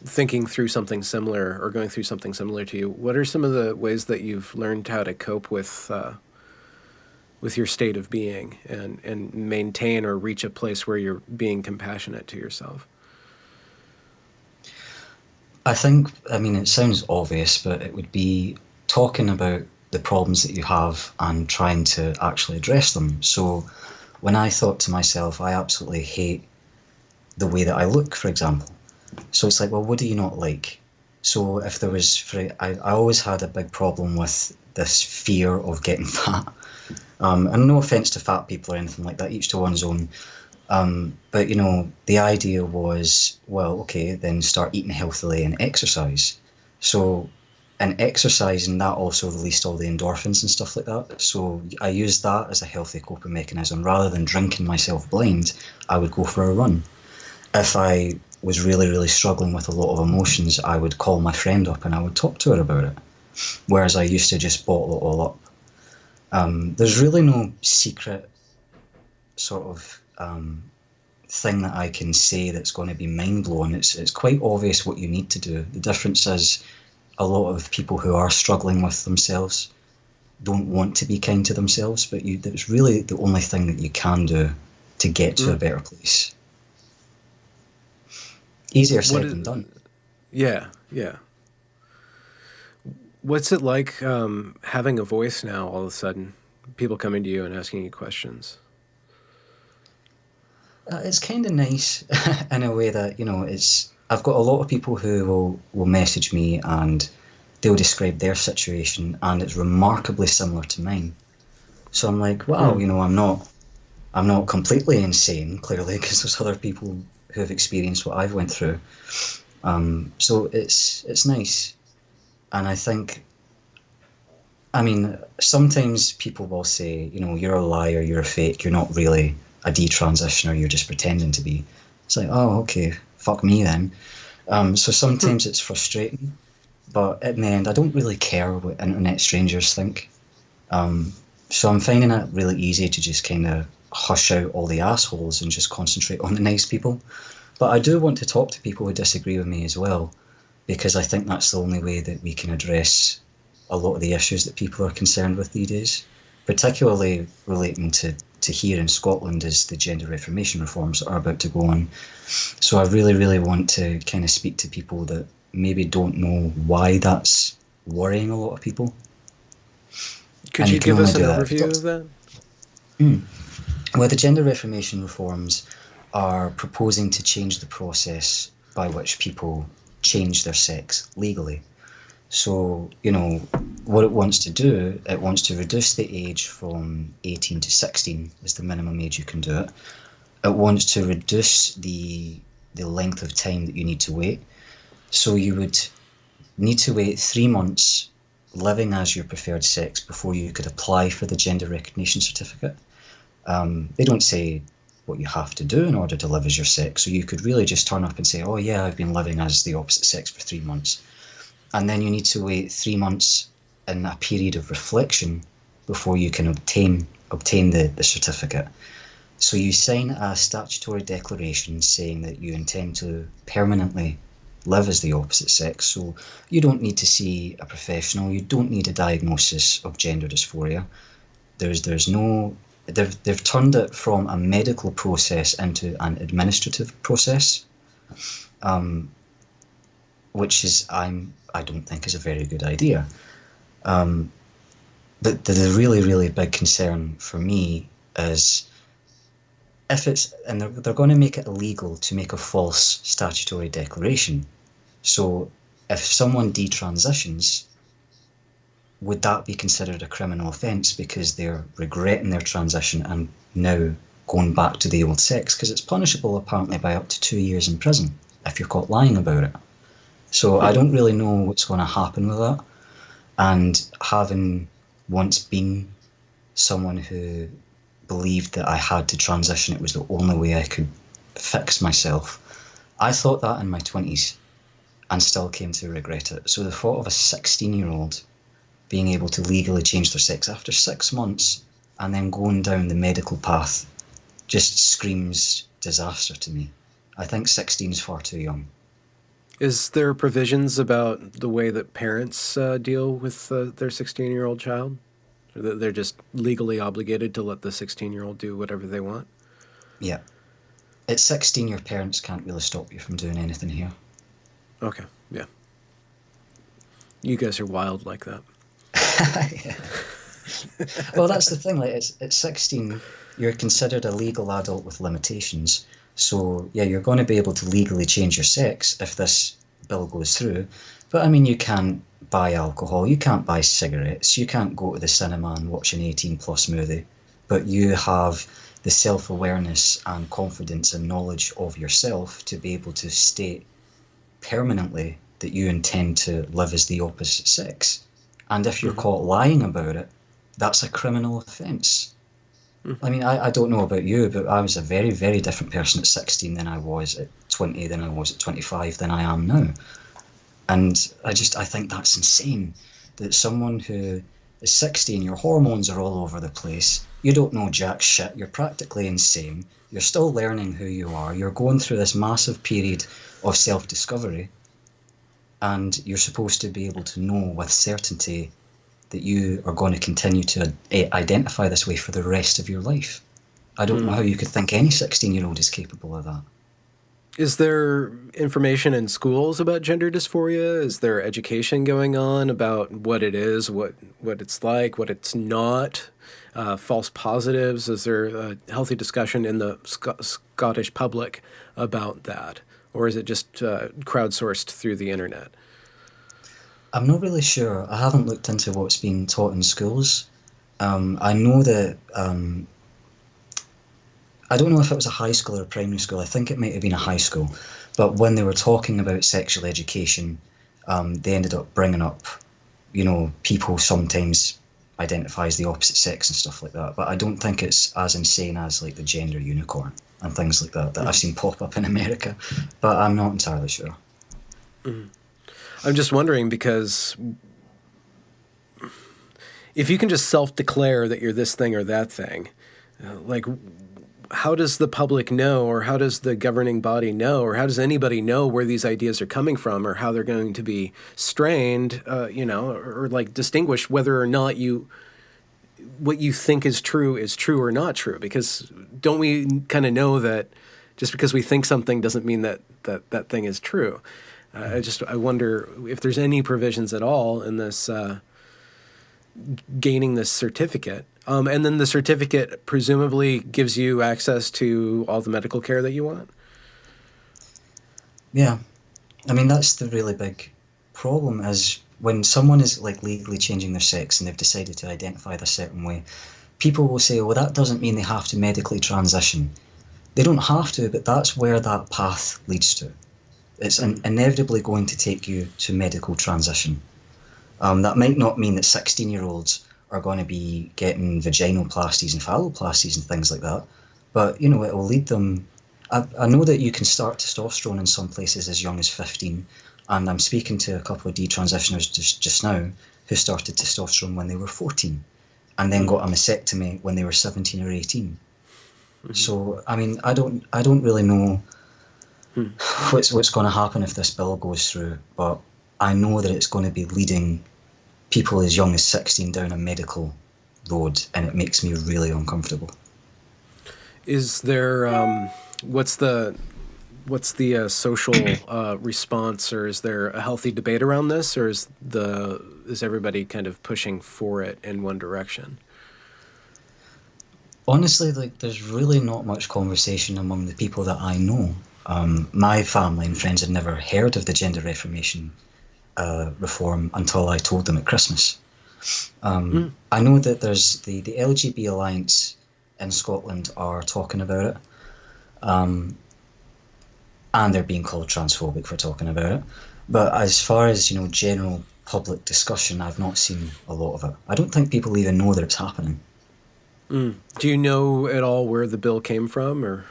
thinking through something similar or going through something similar to you, what are some of the ways that you've learned how to cope with your state of being and maintain or reach a place where you're being compassionate to yourself? I think, it sounds obvious, but it would be talking about the problems that you have and trying to actually address them. So when I thought to myself, I absolutely hate the way that I look, for example. So it's like, well, what do you not like? So if there was, I always had a big problem with this fear of getting fat. And no offense to fat people or anything like that, each to one's own. But, the idea was, well, okay, then start eating healthily and exercise. So in exercising, that also released all the endorphins and stuff like that. So I used that as a healthy coping mechanism. Rather than drinking myself blind, I would go for a run. If I was really, really struggling with a lot of emotions, I would call my friend up and I would talk to her about it. Whereas I used to just bottle it all up. There's really no secret sort of thing that I can say that's going to be mind-blowing. It's quite obvious what you need to do. The difference is a lot of people who are struggling with themselves don't want to be kind to themselves, but it's really the only thing that you can do to get to a better place. Easier said than done. Yeah, yeah. What's it like having a voice now all of a sudden? People coming to you and asking you questions. It's kind of nice in a way that, it's. I've got a lot of people who will message me and they'll describe their situation, and it's remarkably similar to mine. So I'm like, wow, Hmm. I'm not completely insane, clearly, because there's other people who have experienced what I've went through. So it's nice, and I think, I mean, sometimes people will say, you're a liar, you're a fake, you're not really a detransitioner, you're just pretending to be. It's like, oh, okay, fuck me then. So sometimes it's frustrating, but in the end, I don't really care what internet strangers think. Um, so I'm finding it really easy to just kind of hush out all the assholes and just concentrate on the nice people. But I do want to talk to people who disagree with me as well, because I think that's the only way that we can address a lot of the issues that people are concerned with these days, particularly relating to here in Scotland as the gender reformation reforms are about to go on. So I really, really want to kind of speak to people that maybe don't know why that's worrying a lot of people. Could And you you can give only us an do that if you overview talk of to. that? Well, the gender reformation reforms are proposing to change the process by which people change their sex legally. So, what it wants to do, it wants to reduce the age from 18 to 16 is the minimum age you can do it. It wants to reduce the length of time that you need to wait. So you would need to wait 3 months living as your preferred sex before you could apply for the gender recognition certificate. They don't say what you have to do in order to live as your sex. So you could really just turn up and say, oh yeah, I've been living as the opposite sex for 3 months. And then you need to wait 3 months in a period of reflection before you can obtain the certificate. So you sign a statutory declaration saying that you intend to permanently live as the opposite sex. So you don't need to see a professional. You don't need a diagnosis of gender dysphoria. There's no. They've turned it from a medical process into an administrative process, um, which is I don't think is a very good idea. Um, but the really, really big concern for me is if it's, and they're going to make it illegal to make a false statutory declaration. So if someone detransitions, would that be considered a criminal offence because they're regretting their transition and now going back to the old sex? Because it's punishable apparently by up to 2 years in prison if you're caught lying about it. So I don't really know what's going to happen with that. And having once been someone who believed that I had to transition, it was the only way I could fix myself. I thought that in my 20s and still came to regret it. So the thought of a 16-year-old being able to legally change their sex after 6 months and then going down the medical path just screams disaster to me. I think 16 is far too young. Is there provisions about the way that parents deal with their 16-year-old child? Or that they're just legally obligated to let the 16-year-old do whatever they want? Yeah. At 16, your parents can't really stop you from doing anything here. Okay, yeah. You guys are wild like that. Yeah. Well, that's the thing. Like, at 16, you're considered a legal adult with limitations. So yeah, you're going to be able to legally change your sex if this bill goes through. But I mean, you can't buy alcohol, you can't buy cigarettes, you can't go to the cinema and watch an 18-plus movie. But you have the self-awareness and confidence and knowledge of yourself to be able to state permanently that you intend to live as the opposite sex. And if you're caught lying about it, that's a criminal offence. I mean, I don't know about you, but I was a very, very different person at 16 than I was at 20, than I was at 25, than I am now. And I think that's insane. That someone who is 16, your hormones are all over the place, you don't know jack shit, you're practically insane, you're still learning who you are, you're going through this massive period of self-discovery, and you're supposed to be able to know with certainty that you are going to continue to identify this way for the rest of your life. I don't know how you could think any 16-year-old is capable of that. Is there information in schools about gender dysphoria? Is there education going on about what it is, what it's like, what it's not? False positives? Is there a healthy discussion in the Scottish public about that? Or is it just crowdsourced through the internet? I'm not really sure. I haven't looked into what's being taught in schools. I know that I don't know if it was a high school or a primary school. I think it might have been a high school. But when they were talking about sexual education, they ended up bringing up, people sometimes identify as the opposite sex and stuff like that. But I don't think it's as insane as like the gender unicorn and things like that I've seen pop up in America. But I'm not entirely sure. Mm-hmm. I'm just wondering because if you can just self-declare that you're this thing or that thing, like how does the public know, or how does the governing body know, or how does anybody know where these ideas are coming from, or how they're going to be strained, or like distinguish whether or not what you think is true or not true? Because don't we kind of know that just because we think something doesn't mean that thing is true? I wonder if there's any provisions at all in this gaining this certificate. And then the certificate presumably gives you access to all the medical care that you want? Yeah. I mean, that's the really big problem, is when someone is like legally changing their sex and they've decided to identify this certain way, people will say, well, that doesn't mean they have to medically transition. They don't have to, but that's where that path leads to. It's inevitably going to take you to medical transition. That might not mean that 16-year-olds are going to be getting vaginoplasties and phalloplasties and things like that, but it will lead them. I know that you can start testosterone in some places as young as 15, and I'm speaking to a couple of detransitioners just now who started testosterone when they were 14 and then got a mastectomy when they were 17 or 18. Mm-hmm. So I mean, I don't really know what's going to happen if this bill goes through, but I know that it's going to be leading people as young as 16 down a medical road, and it makes me really uncomfortable. Is there what's the social response, or is there a healthy debate around this, or is everybody kind of pushing for it in one direction? Honestly, there's really not much conversation among the people that I know. My family and friends had never heard of the gender reformation reform until I told them at Christmas. I know that there's the LGBT Alliance in Scotland are talking about it, and they're being called transphobic for talking about it. But as far as general public discussion, I've not seen a lot of it. I don't think people even know that it's happening. Do you know at all where the bill came from, or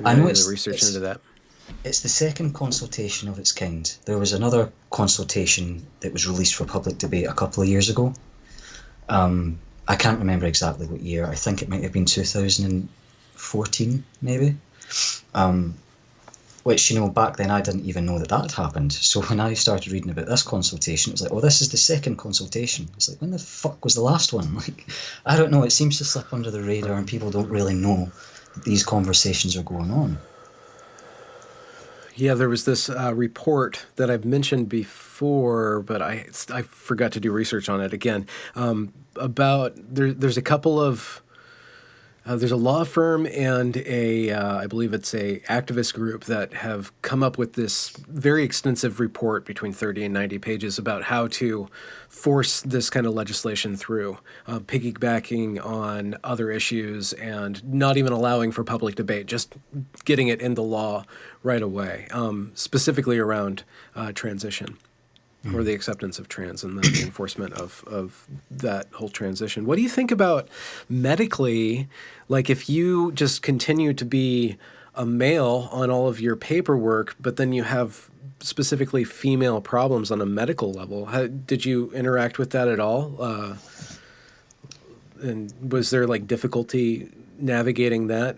I know it's research into that? It's the second consultation of its kind. There was another consultation that was released for public debate a couple of years ago. I can't remember exactly what year. I think it might have been 2014, maybe. Which, back then I didn't even know that had happened. So when I started reading about this consultation, it was like, oh, this is the second consultation. It's like, when the fuck was the last one? Like, I don't know. It seems to slip under the radar and people don't really know that these conversations are going on. Yeah, there was this report that I've mentioned before, but I forgot to do research on it again. There's a couple of there's a law firm and I believe it's a activist group that have come up with this very extensive report between 30 and 90 pages about how to force this kind of legislation through, piggybacking on other issues and not even allowing for public debate, just getting it into law right away, specifically around transition. Or the acceptance of trans and the enforcement of that whole transition. What do you think about medically, like if you just continue to be a male on all of your paperwork, but then you have specifically female problems on a medical level? Did you interact with that at all? And was there like difficulty navigating that?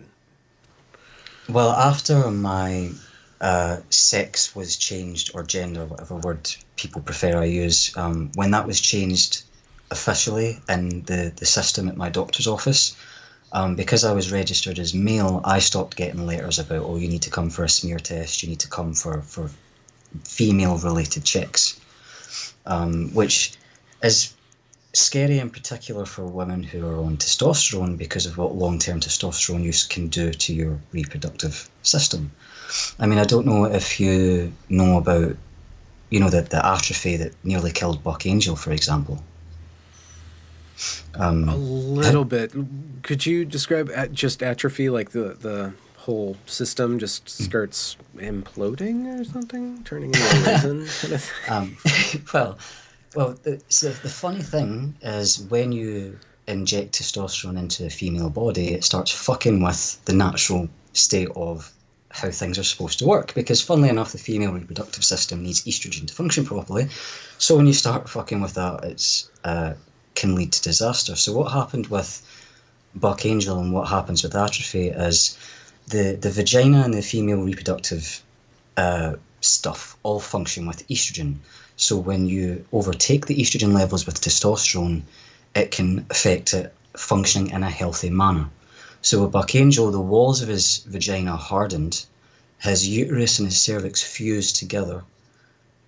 Well, after my sex was changed, or gender, whatever word people prefer I use, when that was changed officially in the system at my doctor's office, Because I was registered as male, I stopped getting letters about, oh, you need to come for a smear test, you need to come for female-related checks, which is scary in particular for women who are on testosterone because of what long-term testosterone use can do to your reproductive system. I mean, I don't know if you know about, the atrophy that nearly killed Buck Angel, for example. A little bit. Could you describe just atrophy, like the whole system just starts imploding or something, turning into a raisin kind of thing? Well, so the funny thing is when you inject testosterone into a female body, it starts fucking with the natural state of how things are supposed to work. Because funnily enough, the female reproductive system needs estrogen to function properly. So when you start fucking with that, it's can lead to disaster. So what happened with Buck Angel and what happens with atrophy is the vagina and the female reproductive stuff all function with estrogen. So when you overtake the estrogen levels with testosterone, it can affect it functioning in a healthy manner. So with Buck Angel, the walls of his vagina hardened, his uterus and his cervix fused together,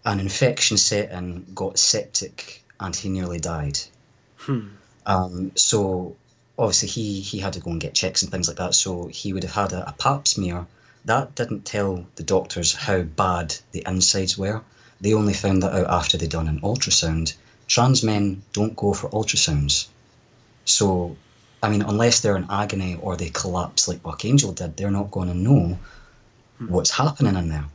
an infection set in, got septic, and he nearly died. So obviously he had to go and get checks and things like that, so he would have had a pap smear. That didn't tell the doctors how bad the insides were. They only found that out after they'd done an ultrasound. Trans men don't go for ultrasounds. So, I mean, unless they're in agony or they collapse like Buck Angel did, they're not going to know what's happening in there.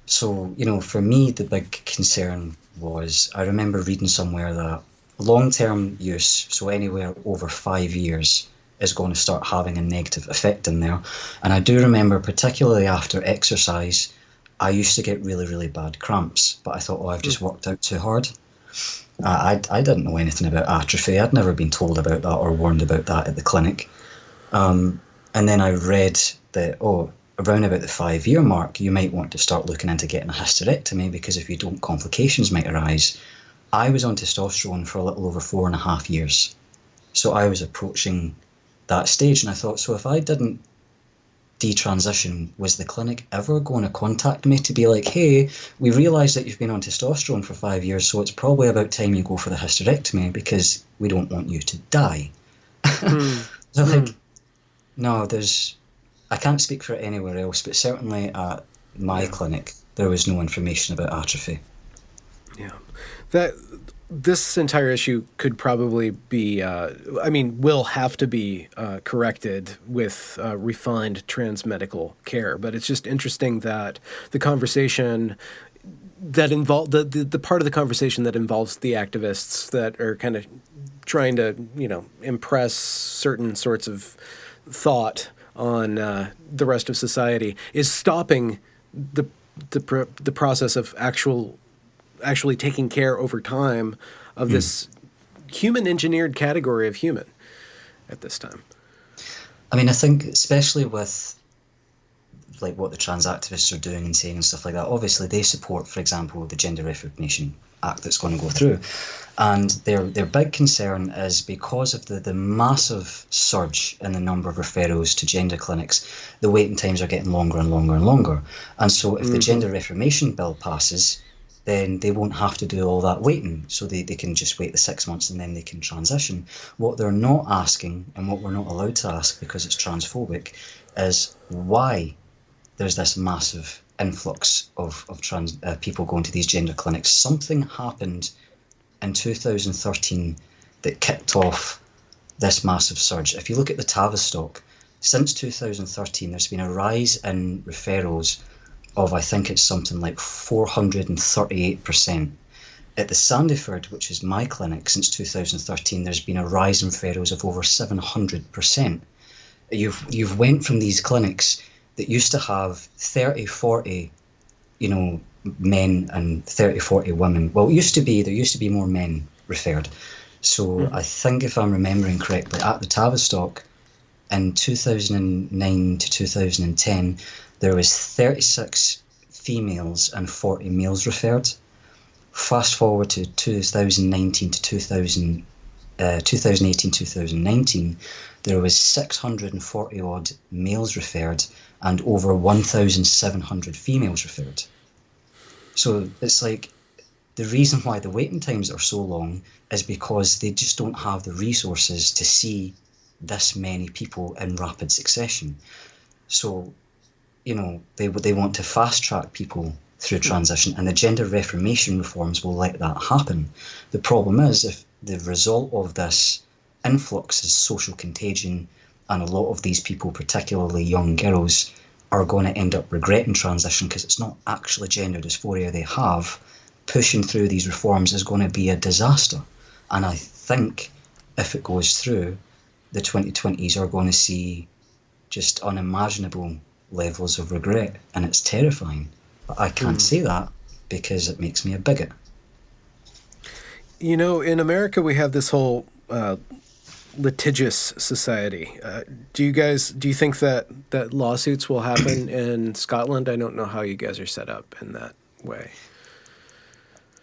So, for me, the big concern was, I remember reading somewhere that long-term use, so anywhere over 5 years, is going to start having a negative effect in there. And I do remember, particularly after exercise, I used to get really, really bad cramps, but I thought, I've just worked out too hard. I didn't know anything about atrophy. I'd never been told about that or warned about that at the clinic. And then I read that, around about the 5-year mark, you might want to start looking into getting a hysterectomy, because if you don't, complications might arise. I was on testosterone for a little over 4.5 years. So I was approaching that stage, and I thought, so if I didn't detransition, was the clinic ever going to contact me to be like, hey, we realise that you've been on testosterone for 5 years, so it's probably about time you go for the hysterectomy because we don't want you to die. So no, I can't speak for anywhere else, but certainly at my clinic, there was no information about atrophy. Yeah. This entire issue could probably be, will have to be corrected with refined trans medical care. But it's just interesting that the conversation that involved the part of the conversation that involves the activists that are kind of trying to, impress certain sorts of thought on the rest of society is stopping the process of actually taking care over time of this human engineered category of human at this time. I mean, I think especially with like what the trans activists are doing and saying and stuff like that, obviously they support, for example, the Gender Recognition Act that's going to go through. And their big concern is because of the massive surge in the number of referrals to gender clinics, the waiting times are getting longer and longer and longer. And so if the Gender Reformation Bill passes, then they won't have to do all that waiting. So they can just wait the 6 months and then they can transition. What they're not asking, and what we're not allowed to ask because it's transphobic, is why there's this massive influx of trans people going to these gender clinics. Something happened in 2013 that kicked off this massive surge. If you look at the Tavistock, since 2013, there's been a rise in referrals of, I think it's something like 438%. At the Sandyford, which is my clinic, since 2013, there's been a rise in referrals of over 700%. You've went from these clinics that used to have 30, 40, men and 30, 40 women. Well, there used to be more men referred. So I think, if I'm remembering correctly, at the Tavistock in 2009 to 2010, there was 36 females and 40 males referred. Fast forward to 2019 to 2000, 2018, 2019, there was 640 odd males referred and over 1,700 females referred. So it's like, the reason why the waiting times are so long is because they just don't have the resources to see this many people in rapid succession. So, they want to fast track people through transition, and the gender reformation reforms will let that happen. The problem is, if the result of this influx is social contagion, and a lot of these people, particularly young girls, are going to end up regretting transition because it's not actually gender dysphoria they have, pushing through these reforms is going to be a disaster. And I think if it goes through, the 2020s are going to see just unimaginable levels of regret, and it's terrifying. But I can't say that because it makes me a bigot. In America, we have this whole litigious society. Do you think that lawsuits will happen in Scotland? I don't know how you guys are set up in that way.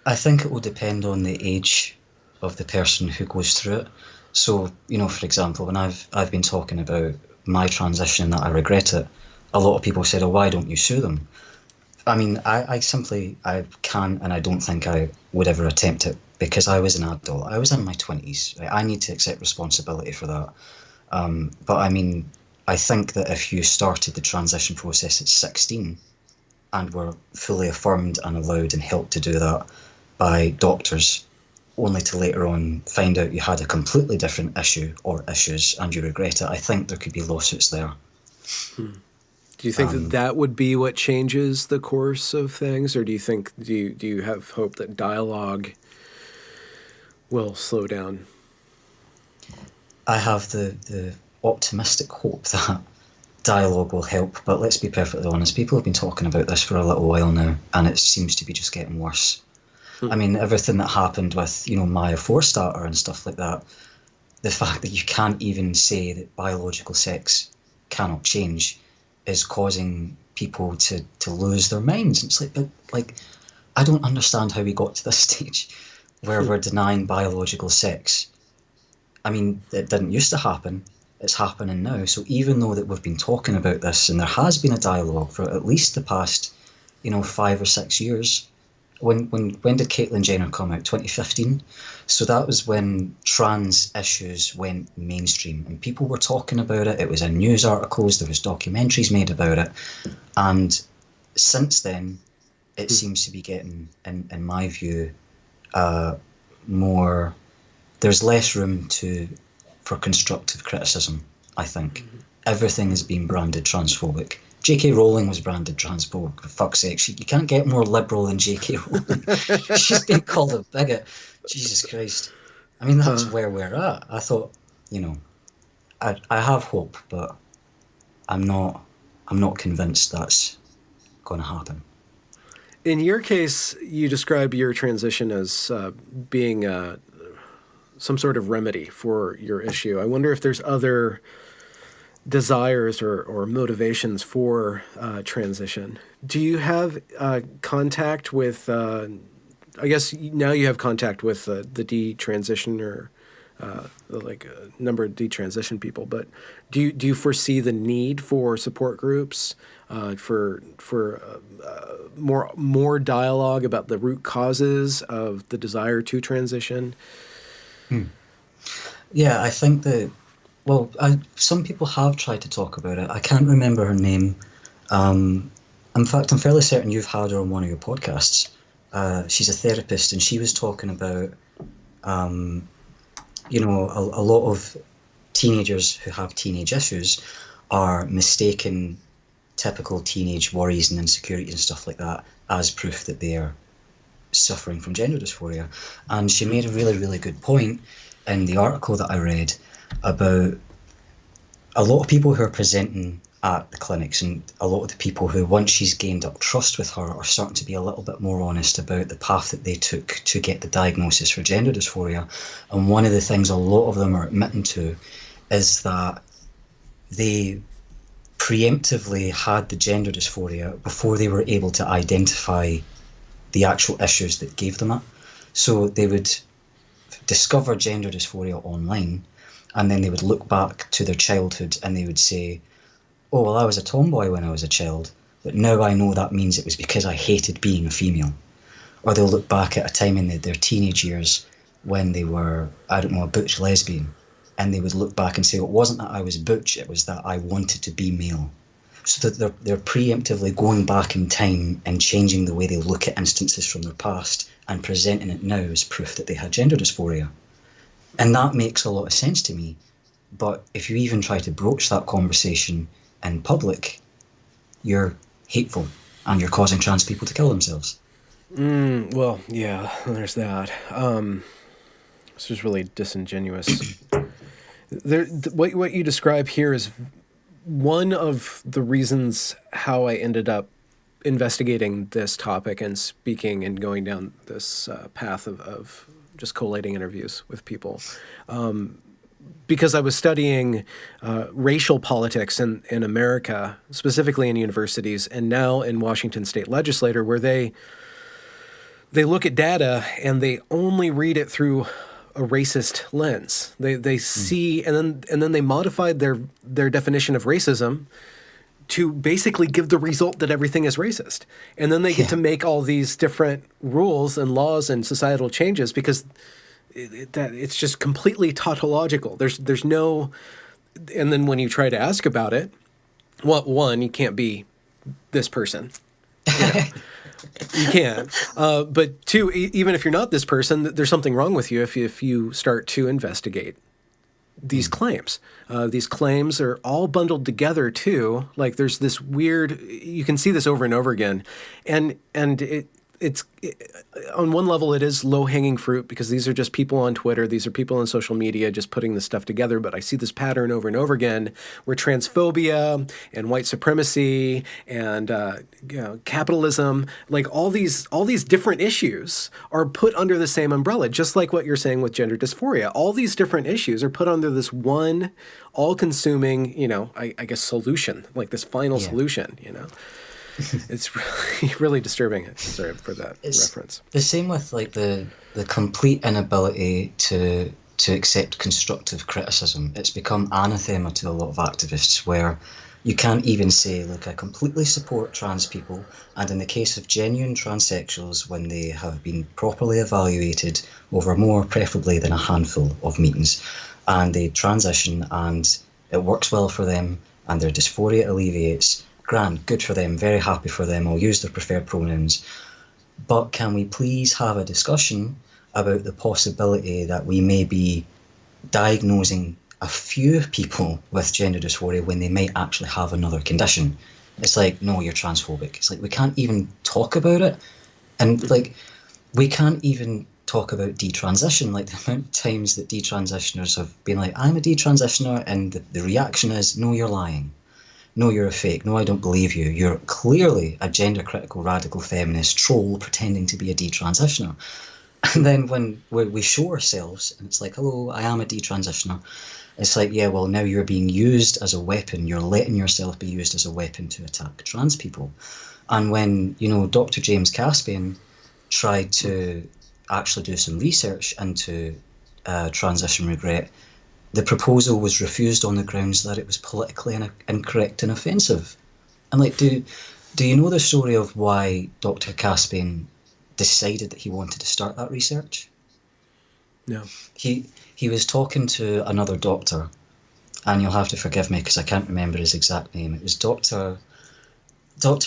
I think it will depend on the age of the person who goes through it. So, for example, when I've been talking about my transition and that I regret it, a lot of people said, "Oh, why don't you sue them?" I mean, I can't, and I don't think I would ever attempt it because I was an adult. I was in my 20s. Right? I need to accept responsibility for that. But I mean, I think that if you started the transition process at 16 and were fully affirmed and allowed and helped to do that by doctors, only to later on find out you had a completely different issue or issues and you regret it, I think there could be lawsuits there. Do you think that would be what changes the course of things, or do you have hope that dialogue will slow down? I have the optimistic hope that dialogue will help, but let's be perfectly honest, people have been talking about this for a little while now, and it seems to be just getting worse. I mean, everything that happened with, Maya Forstater and stuff like that, the fact that you can't even say that biological sex cannot change is causing people to lose their minds. It's like, I don't understand how we got to this stage where we're denying biological sex. I mean, it didn't used to happen. It's happening now. So even though that we've been talking about this and there has been a dialogue for at least the past, 5 or 6 years. When did Caitlyn Jenner come out? 2015. So that was when trans issues went mainstream and people were talking about it. It was in news articles, there was documentaries made about it. And since then, it seems to be getting, in my view, more, there's less room for constructive criticism, I think. Everything has been branded transphobic. J.K. Rowling was branded transphobic, for fuck's sake. You can't get more liberal than J.K. Rowling. She's been called a bigot. Jesus Christ. I mean, that's where we're at. I thought, I have hope, but I'm not convinced that's going to happen. In your case, you describe your transition as being some sort of remedy for your issue. I wonder if there's other desires or motivations for transition. Do you have contact with, I guess now you have contact with the detransition or like a number of detransition people, but do you foresee the need for support groups, for more dialogue about the root causes of the desire to transition? Yeah, I think that, well, some people have tried to talk about it. I can't remember her name. In fact, I'm fairly certain you've had her on one of your podcasts. She's a therapist, and she was talking about, a lot of teenagers who have teenage issues are mistaking typical teenage worries and insecurities and stuff like that as proof that they are suffering from gender dysphoria. And she made a really, really good point in the article that I read about a lot of people who are presenting at the clinics and a lot of the people who, once she's gained up trust with her, are starting to be a little bit more honest about the path that they took to get the diagnosis for gender dysphoria. And one of the things a lot of them are admitting to is that they preemptively had the gender dysphoria before they were able to identify the actual issues that gave them it. So they would discover gender dysphoria online, and then they would look back to their childhood and they would say, oh, well, I was a tomboy when I was a child, but now I know that means it was because I hated being a female. Or they'll look back at a time in their teenage years when they were, I don't know, a butch lesbian, and they would look back and say, well, it wasn't that I was butch, it was that I wanted to be male. So that they're preemptively going back in time and changing the way they look at instances from their past and presenting it now as proof that they had gender dysphoria. And that makes a lot of sense to me. But if you even try to broach that conversation in public, you're hateful and you're causing trans people to kill themselves. Well, yeah, there's that. This is really disingenuous. What you describe here is one of the reasons how I ended up investigating this topic and speaking and going down this path of just collating interviews with people. Because I was studying racial politics in America, specifically in universities, and now in Washington State Legislature, where they look at data and they only read it through a racist lens. They see, and then they modified their definition of racism to basically give the result that everything is racist. And then they get to make all these different rules and laws and societal changes because it's just completely tautological. There's no, and then when you try to ask about it, well, one, you can't be this person. You know? You can. But two, even if you're not this person, there's something wrong with you if you start to investigate these claims. These claims are all bundled together too. Like there's this weird, you can see this over and over again. And it's on one level, it is low-hanging fruit because these are just people on Twitter. These are people on social media just putting this stuff together. But I see this pattern over and over again where transphobia and white supremacy and capitalism, like all these different issues are put under the same umbrella, just like what you're saying with gender dysphoria. All these different issues are put under this one all-consuming, I guess, solution, like this final solution, It's really disturbing. Sorry for that reference. The same with like the complete inability to accept constructive criticism. It's become anathema to a lot of activists where you can't even say, look, I completely support trans people, and in the case of genuine transsexuals, when they have been properly evaluated over more preferably than a handful of meetings, and they transition and it works well for them and their dysphoria alleviates, grand, good for them, very happy for them, I'll use their preferred pronouns. But can we please have a discussion about the possibility that we may be diagnosing a few people with gender dysphoria when they might actually have another condition? It's like, no, you're transphobic. It's like, we can't even talk about it. And like, we can't even talk about detransition. Like the amount of times that detransitioners have been like, I'm a detransitioner, and the reaction is, no, you're lying. No, you're a fake. No, I don't believe you. You're clearly a gender-critical radical feminist troll pretending to be a detransitioner. And then when we show ourselves and it's like, hello, I am a detransitioner, it's like, yeah, well, now you're being used as a weapon. You're letting yourself be used as a weapon to attack trans people. And when, Dr. James Caspian tried to actually do some research into transition regret, the proposal was refused on the grounds that it was politically incorrect and offensive. And like, do you know the story of why Dr. Caspian decided that he wanted to start that research? No. He was talking to another doctor, and you'll have to forgive me because I can't remember his exact name. It was Dr.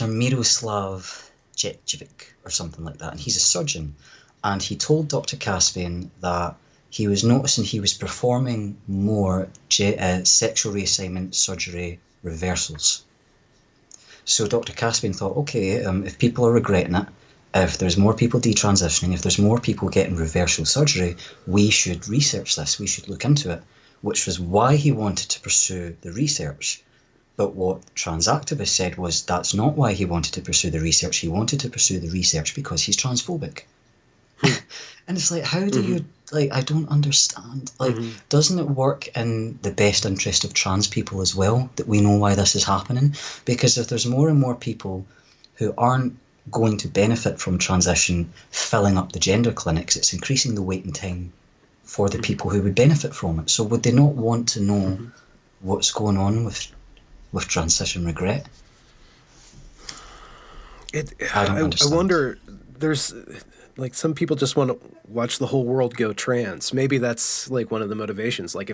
Miroslav Jetjevic or something like that, and he's a surgeon. And he told Dr. Caspian that he was noticing he was performing more sexual reassignment surgery reversals. So Dr. Caspian thought, okay, if people are regretting it, if there's more people detransitioning, if there's more people getting reversal surgery, we should research this, we should look into it, which was why he wanted to pursue the research. But what trans activists said was that's not why he wanted to pursue the research. He wanted to pursue the research because he's transphobic. And it's like, how do you, like, I don't understand. Like, doesn't it work in the best interest of trans people as well that we know why this is happening? Because if there's more and more people who aren't going to benefit from transition filling up the gender clinics, it's increasing the waiting time for the people who would benefit from it. So would they not want to know what's going on with transition regret? I don't understand. I wonder, there's, like, some people just want to watch the whole world go trans. Maybe that's like one of the motivations. Like,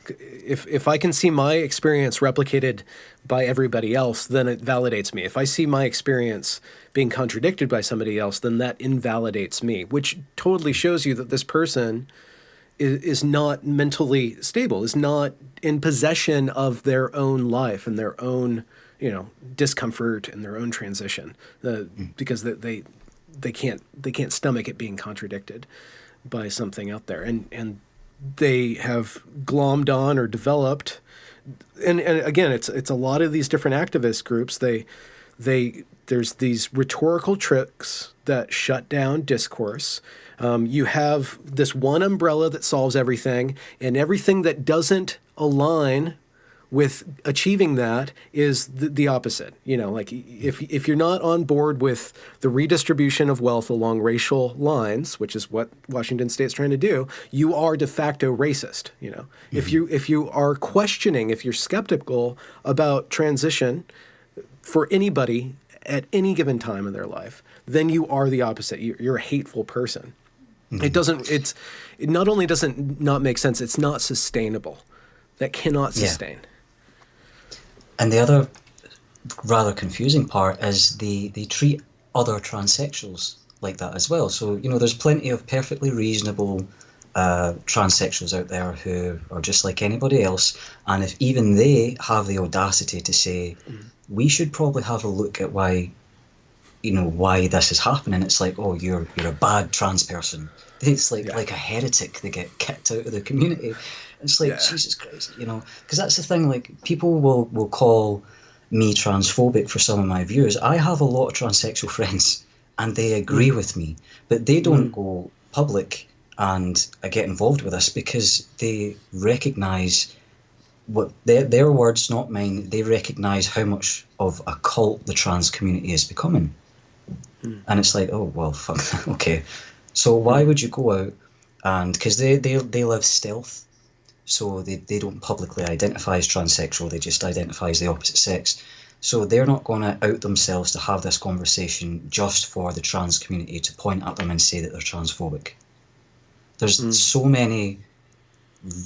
if I can see my experience replicated by everybody else, then it validates me. If I see my experience being contradicted by somebody else, then that invalidates me, which totally shows you that this person is not mentally stable, is not in possession of their own life and their own, discomfort and their own transition, because they can't stomach it being contradicted by something out there, and they have glommed on or developed, and again, it's a lot of these different activist groups. There's these rhetorical tricks that shut down discourse. You have this one umbrella that solves everything, and everything that doesn't align with achieving that is the opposite. Like, if you're not on board with the redistribution of wealth along racial lines, which is what Washington State's trying to do, you are de facto racist. If you are questioning, if you're skeptical about transition for anybody at any given time in their life, then you are the opposite. You're a hateful person. It not only doesn't not make sense, it's not sustainable. That cannot sustain. Yeah. And the other rather confusing part is they treat other transsexuals like that as well. So, there's plenty of perfectly reasonable transsexuals out there who are just like anybody else. And if even they have the audacity to say, we should probably have a look at why this is happening, it's like, oh, you're a bad trans person. It's like a heretic. They get kicked out of the community. It's like, Jesus Christ, because that's the thing. Like, people will call me transphobic for some of my views. I have a lot of transsexual friends, and they agree with me, but they don't go public and get involved with this because they recognise what their words, not mine. They recognise how much of a cult the trans community is becoming, and it's like, oh well, fuck, okay. So why would you go out and, because they live stealth, so they don't publicly identify as transsexual, they just identify as the opposite sex. So they're not going to out themselves to have this conversation just for the trans community to point at them and say that they're transphobic. There's so many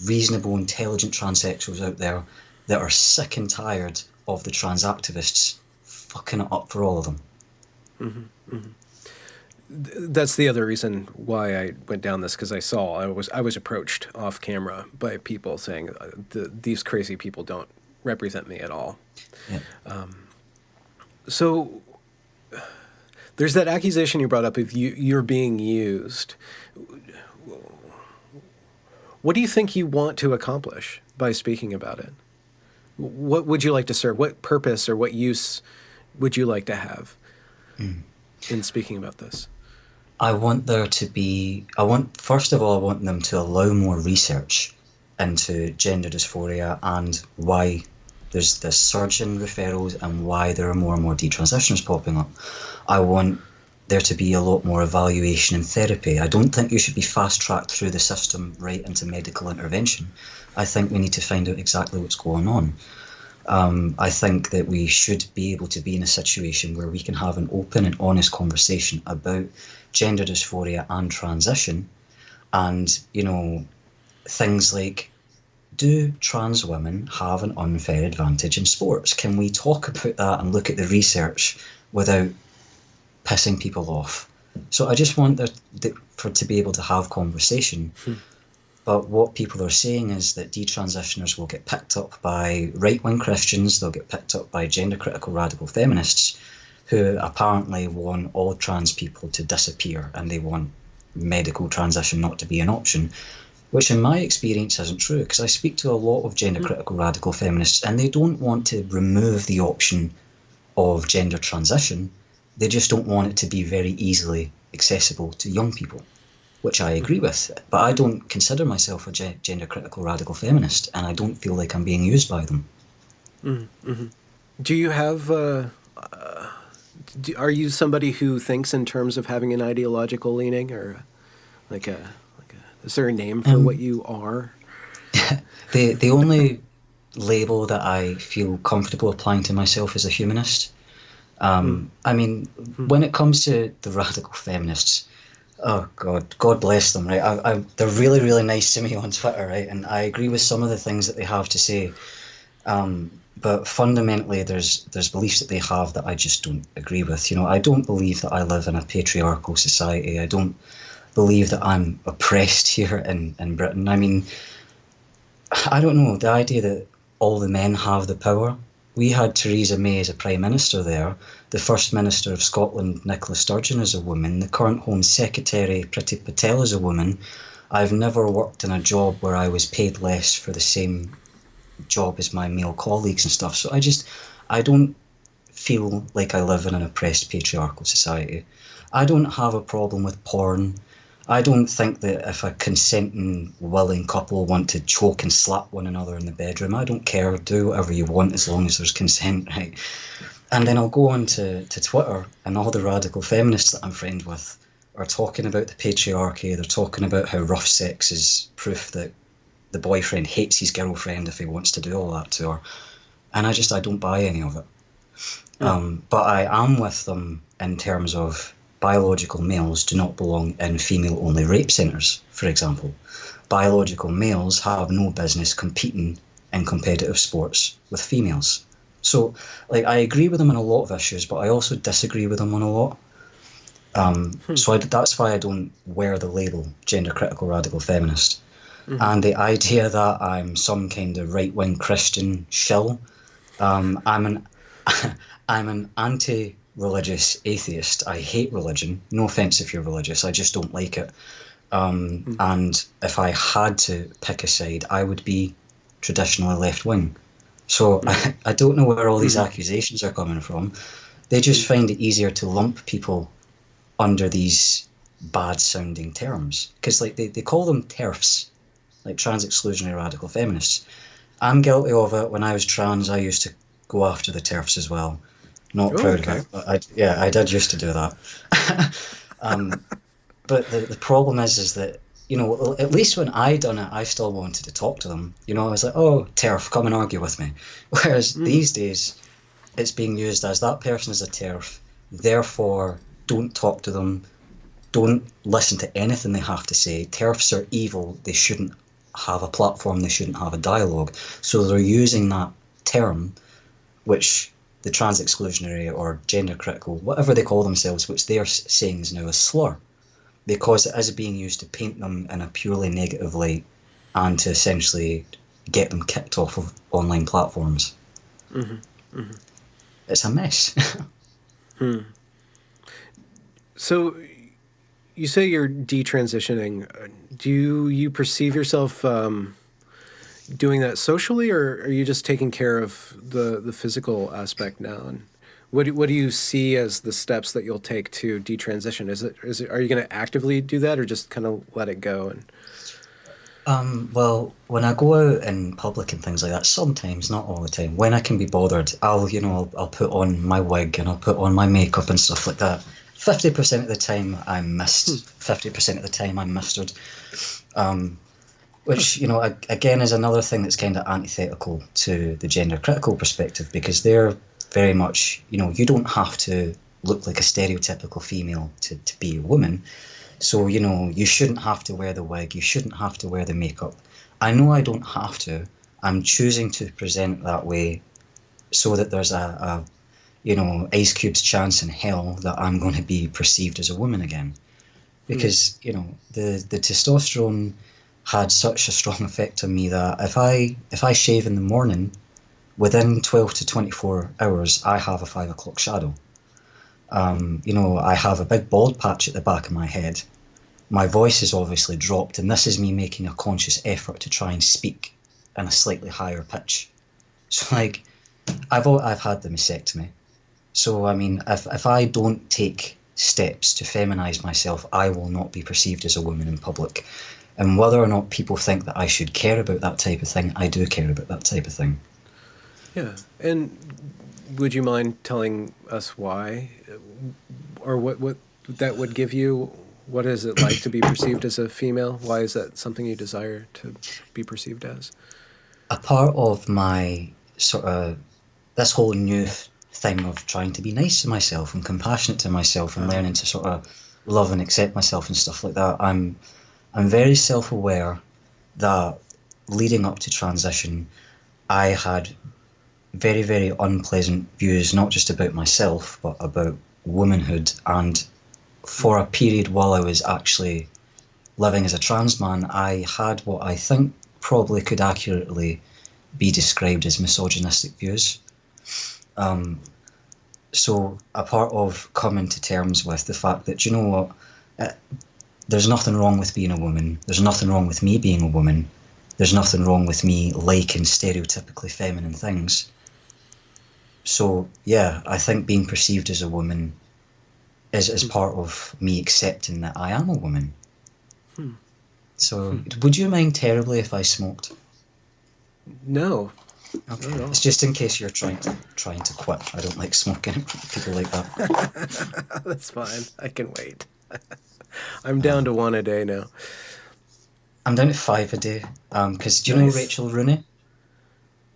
reasonable, intelligent transsexuals out there that are sick and tired of the trans activists fucking it up for all of them. That's the other reason why I went down this, because I was approached off camera by people saying these crazy people don't represent me at all. Yeah. So there's that accusation you brought up of you're being used. What do you think you want to accomplish by speaking about it? What would you like to serve? What purpose or what use would you like to have in speaking about this? First of all, I want them to allow more research into gender dysphoria and why there's this surge in referrals and why there are more and more detransitioners popping up. I want there to be a lot more evaluation and therapy. I don't think you should be fast-tracked through the system right into medical intervention. I think we need to find out exactly what's going on. I think that we should be able to be in a situation where we can have an open and honest conversation about gender dysphoria and transition, and things like, do trans women have an unfair advantage in sports? Can we talk about that and look at the research without pissing people off? So I just want to be able to have conversation. But what people are saying is that detransitioners will get picked up by right-wing Christians, they'll get picked up by gender-critical radical feminists who apparently want all trans people to disappear and they want medical transition not to be an option, which in my experience isn't true, because I speak to a lot of gender-critical radical feminists and they don't want to remove the option of gender transition, they just don't want it to be very easily accessible to young people, which I agree with, but I don't consider myself a gender-critical radical feminist, and I don't feel like I'm being used by them. Do you have, are you somebody who thinks in terms of having an ideological leaning, or like a Is there a name for what you are? The only label that I feel comfortable applying to myself is a humanist. I mean, when it comes to the radical feminists, oh God bless them, right? They're really, really nice to me on Twitter, right? And I agree with some of the things that they have to say. But fundamentally, there's beliefs that they have that I just don't agree with. You know, I don't believe that I live in a patriarchal society. I don't believe that I'm oppressed here in Britain. I mean, I don't know, the idea that all the men have the power. We had Theresa May as a Prime Minister there. The First Minister of Scotland, Nicola Sturgeon, is a woman. The current Home Secretary, Priti Patel, is a woman. I've never worked in a job where I was paid less for the same job as my male colleagues and stuff. So I don't feel like I live in an oppressed patriarchal society. I don't have a problem with porn. I don't think that if a consenting, willing couple want to choke and slap one another in the bedroom, I don't care. Do whatever you want as long as there's consent, right? And then I'll go on to Twitter, and all the radical feminists that I'm friends with are talking about the patriarchy. They're talking about how rough sex is proof that the boyfriend hates his girlfriend if he wants to do all that to her. And I don't buy any of it. But I am with them in terms of biological males do not belong in female-only rape centres, for example. Biological males have no business competing in competitive sports with females. So, like, I agree with them on a lot of issues, but I also disagree with them on a lot. So that's why I don't wear the label gender-critical radical feminist. And the idea that I'm some kind of right-wing Christian shill, I'm an anti-religious atheist. I hate religion. No offence if you're religious. I just don't like it. And if I had to pick a side, I would be traditionally left-wing. So I don't know where all these accusations are coming from. They just find it easier to lump people under these bad-sounding terms. Because like they call them TERFs, like trans-exclusionary radical feminists. I'm guilty of it. When I was trans, I used to go after the TERFs as well. Not proud of it, but I did used to do that. But the problem is that, you know, at least when I done it, I still wanted to talk to them. You know, I was like, oh, TERF, come and argue with me. Whereas these days, it's being used as that person is a TERF, therefore don't talk to them, don't listen to anything they have to say. TERFs are evil, they shouldn't have a platform, they shouldn't have a dialogue. So they're using that term, which the trans-exclusionary or gender-critical, whatever they call themselves, which they're saying is now a slur, because it is being used to paint them in a purely negative light and to essentially get them kicked off of online platforms. It's a mess. So you say you're detransitioning. Do you perceive yourself doing that socially, or are you just taking care of the physical aspect now? And what do you see as the steps that you'll take to detransition? Are you going to actively do that, or just kind of let it go? And well, when I go out in public and things like that, sometimes, not all the time, when I can be bothered, I'll put on my wig and I'll put on my makeup and stuff like that. 50% of the time I'm missed, 50% of the time I'm mistered. Which, you know, again is another thing that's kind of antithetical to the gender critical perspective, because they're very much, you know, you don't have to look like a stereotypical female to be a woman. So, you know, you shouldn't have to wear the wig, you shouldn't have to wear the makeup. I know I don't have to. I'm choosing to present that way so that there's a you know, Ice Cube's chance in hell that I'm going to be perceived as a woman again. Because, you know, the testosterone had such a strong effect on me that if I shave in the morning, within 12 to 24 hours, I have a 5 o'clock shadow. You know, I have a big bald patch at the back of my head. My voice is obviously dropped, and this is me making a conscious effort to try and speak in a slightly higher pitch. So, like, I've had the mastectomy. So, I mean, if I don't take steps to feminize myself, I will not be perceived as a woman in public. And whether or not people think that I should care about that type of thing, I do care about that type of thing. Yeah. And would you mind telling us why, or what that would give you? what is it like to be perceived as a female? Why is that something you desire to be perceived as? A part of my sort of this whole new thing of trying to be nice to myself and compassionate to myself and learning to sort of love and accept myself and stuff like that. I'm very self-aware that leading up to transition, I had very, very unpleasant views, not just about myself, but about womanhood. And for a period while I was actually living as a trans man, I had what I think probably could accurately be described as misogynistic views. So a part of coming to terms with the fact that, you know what, there's nothing wrong with being a woman. There's nothing wrong with me being a woman. There's nothing wrong with me liking stereotypically feminine things. So, yeah, I think being perceived as a woman is part of me accepting that I am a woman. So, would you mind terribly if I smoked? No. Okay. It's just in case you're trying to quit. I don't like smoking. People like that. That's fine. I can wait. I'm down to 1 a day now. I'm down to 5 a day. Because do you know Rachel Rooney?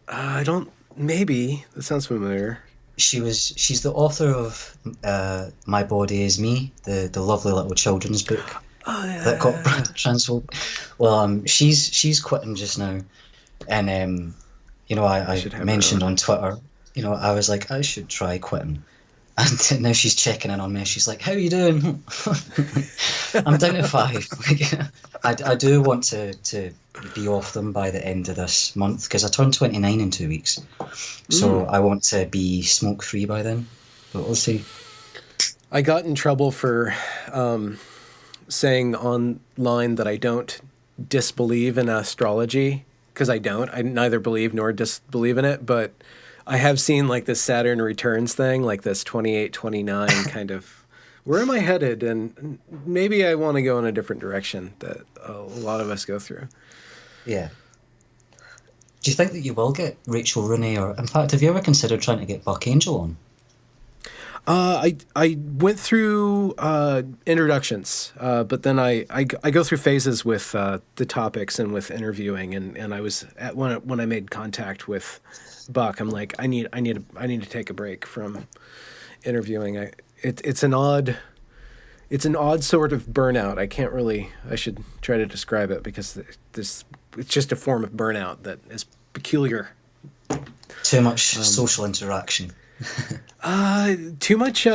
I don't. Maybe that sounds familiar. She's the author of My Body Is Me, the lovely little children's book that got transphobic. Well, she's quitting just now, and you know, I mentioned on Twitter, you know, I was like, I should try quitting. And now she's checking in on me. She's like, how are you doing? I'm down to 5. I do want to be off them by the end of this month because I turn 29 in 2 weeks. So I want to be smoke-free by then. But we'll see. I got in trouble for saying online that I don't disbelieve in astrology because I don't. I neither believe nor disbelieve in it, but I have seen like this Saturn returns thing, like this 28, 29 kind of, where am I headed? And maybe I want to go in a different direction that a lot of us go through. Yeah. Do you think that you will get Rachel Rooney, or in fact, have you ever considered trying to get Buck Angel on? I went through introductions, but then I go through phases with the topics and with interviewing, and I was at when I made contact with Buck, I'm like, I need to take a break from interviewing. It's an odd sort of burnout. I should try to describe it because it's just a form of burnout that is peculiar. Too much social interaction. Too much.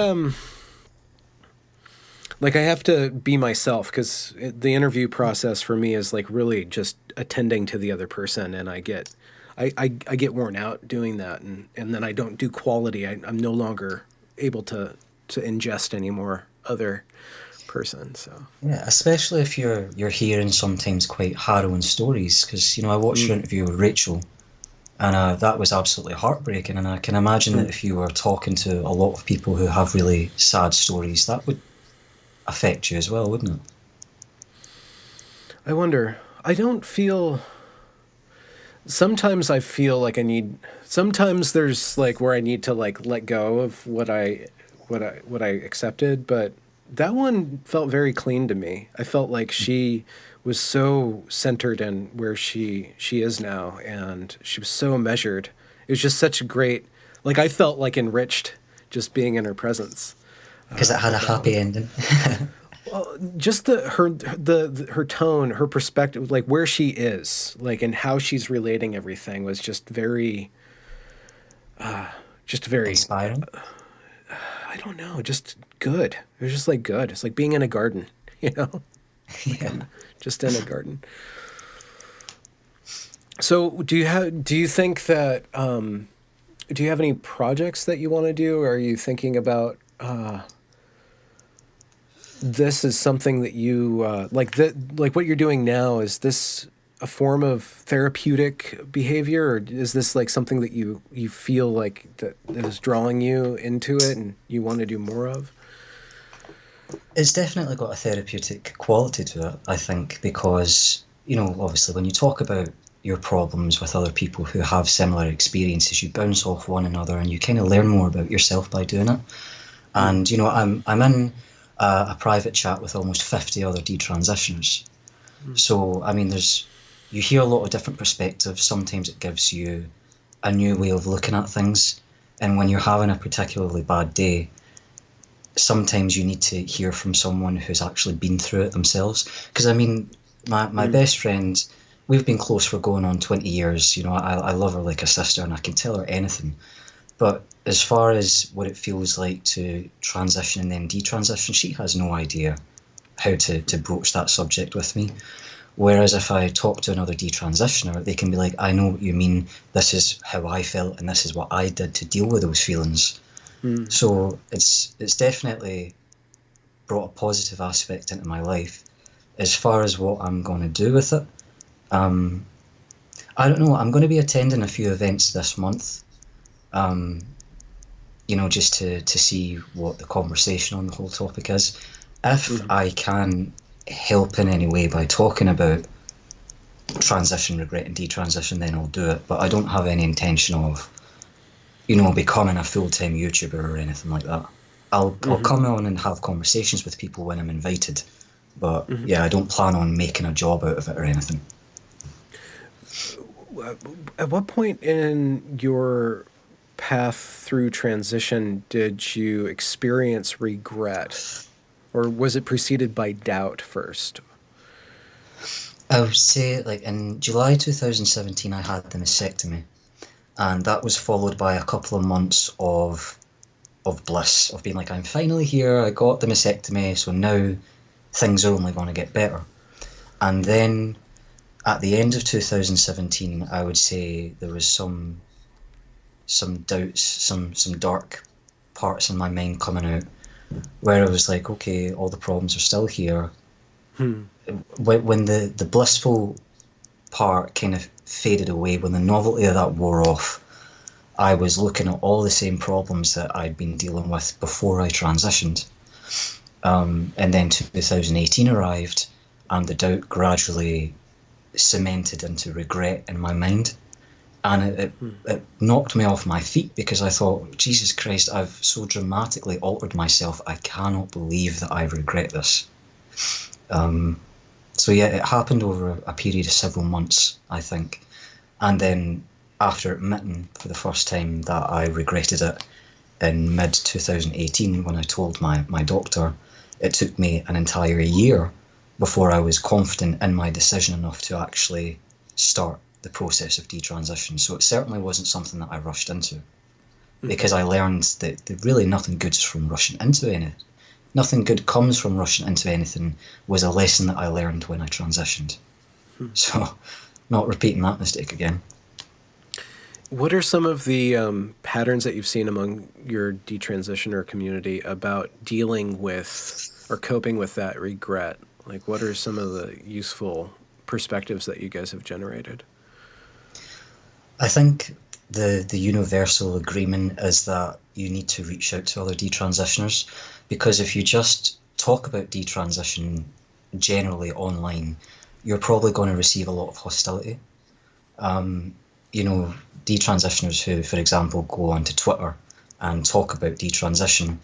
Like I have to be myself because the interview process for me is like really just attending to the other person, and I get worn out doing that, and then I don't do quality. I'm no longer able to ingest any more other person. So yeah, especially if you're hearing sometimes quite harrowing stories, because you know I watched your interview with Rachel, and that was absolutely heartbreaking. And I can imagine that if you were talking to a lot of people who have really sad stories, that would affect you as well, wouldn't it? I wonder. I don't feel. Sometimes I feel like sometimes there's like where I need to like let go of what I accepted, but that one felt very clean to me. I felt like she was so centered in where she is now, and she was so measured. It was just such a great, like I felt like enriched just being in her presence. Because it had a happy ending. Well, just her tone, her perspective, like where she is, like and how she's relating everything was just very inspiring. I don't know, just good. It was just like good. It's like being in a garden, you know? Yeah. Just in a garden. So do you think that do you have any projects that you want to do, or are you thinking about this is something that you like what you're doing now? Is this a form of therapeutic behavior, or is this like something that you feel like that is drawing you into it and you want to do more of? It's definitely got a therapeutic quality to it, I think, because, you know, obviously when you talk about your problems with other people who have similar experiences, you bounce off one another and you kind of learn more about yourself by doing it. And, you know, I'm in a private chat with almost 50 other detransitioners. So, I mean, you hear a lot of different perspectives. Sometimes it gives you a new way of looking at things. And when you're having a particularly bad day, sometimes you need to hear from someone who's actually been through it themselves. Because, I mean, my best friend, we've been close for going on 20 years. You know, I love her like a sister and I can tell her anything. But as far as what it feels like to transition and then detransition, she has no idea how to broach that subject with me. Whereas if I talk to another detransitioner, they can be like, I know what you mean, this is how I felt and this is what I did to deal with those feelings. So it's definitely brought a positive aspect into my life. As far as what I'm going to do with it, I don't know. I'm going to be attending a few events this month, you know, just to see what the conversation on the whole topic is. If I can help in any way by talking about transition, regret and detransition, then I'll do it. But I don't have any intention of, you know, becoming a full-time YouTuber or anything like that. I'll come on and have conversations with people when I'm invited. But yeah, I don't plan on making a job out of it or anything. At what point in your path through transition did you experience regret? Or was it preceded by doubt first? I would say, like, in July 2017, I had the mastectomy. And that was followed by a couple of months of bliss, of being like, I'm finally here, I got the mastectomy, so now things are only going to get better. And then at the end of 2017, I would say there was some doubts, some dark parts in my mind coming out, where I was like, okay, all the problems are still here. When the blissful part kind of faded away, when the novelty of that wore off, I was looking at all the same problems that I'd been dealing with before I transitioned. And then 2018 arrived, and the doubt gradually cemented into regret in my mind. And it knocked me off my feet, because I thought, Jesus Christ, I've so dramatically altered myself. I cannot believe that I regret this. So yeah, it happened over a period of several months, I think. And then after admitting for the first time that I regretted it in mid-2018, when I told my doctor, it took me an entire year before I was confident in my decision enough to actually start the process of detransition. So it certainly wasn't something that I rushed into, because I learned that really nothing good is from rushing into anything. Nothing good comes from rushing into anything was a lesson that I learned when I transitioned. So not repeating that mistake again. What are some of the patterns that you've seen among your detransitioner community about dealing with or coping with that regret? Like, what are some of the useful perspectives that you guys have generated? I think the universal agreement is that you need to reach out to other detransitioners, because if you just talk about detransition generally online, you're probably going to receive a lot of hostility. You know, detransitioners who, for example, go onto Twitter and talk about detransition,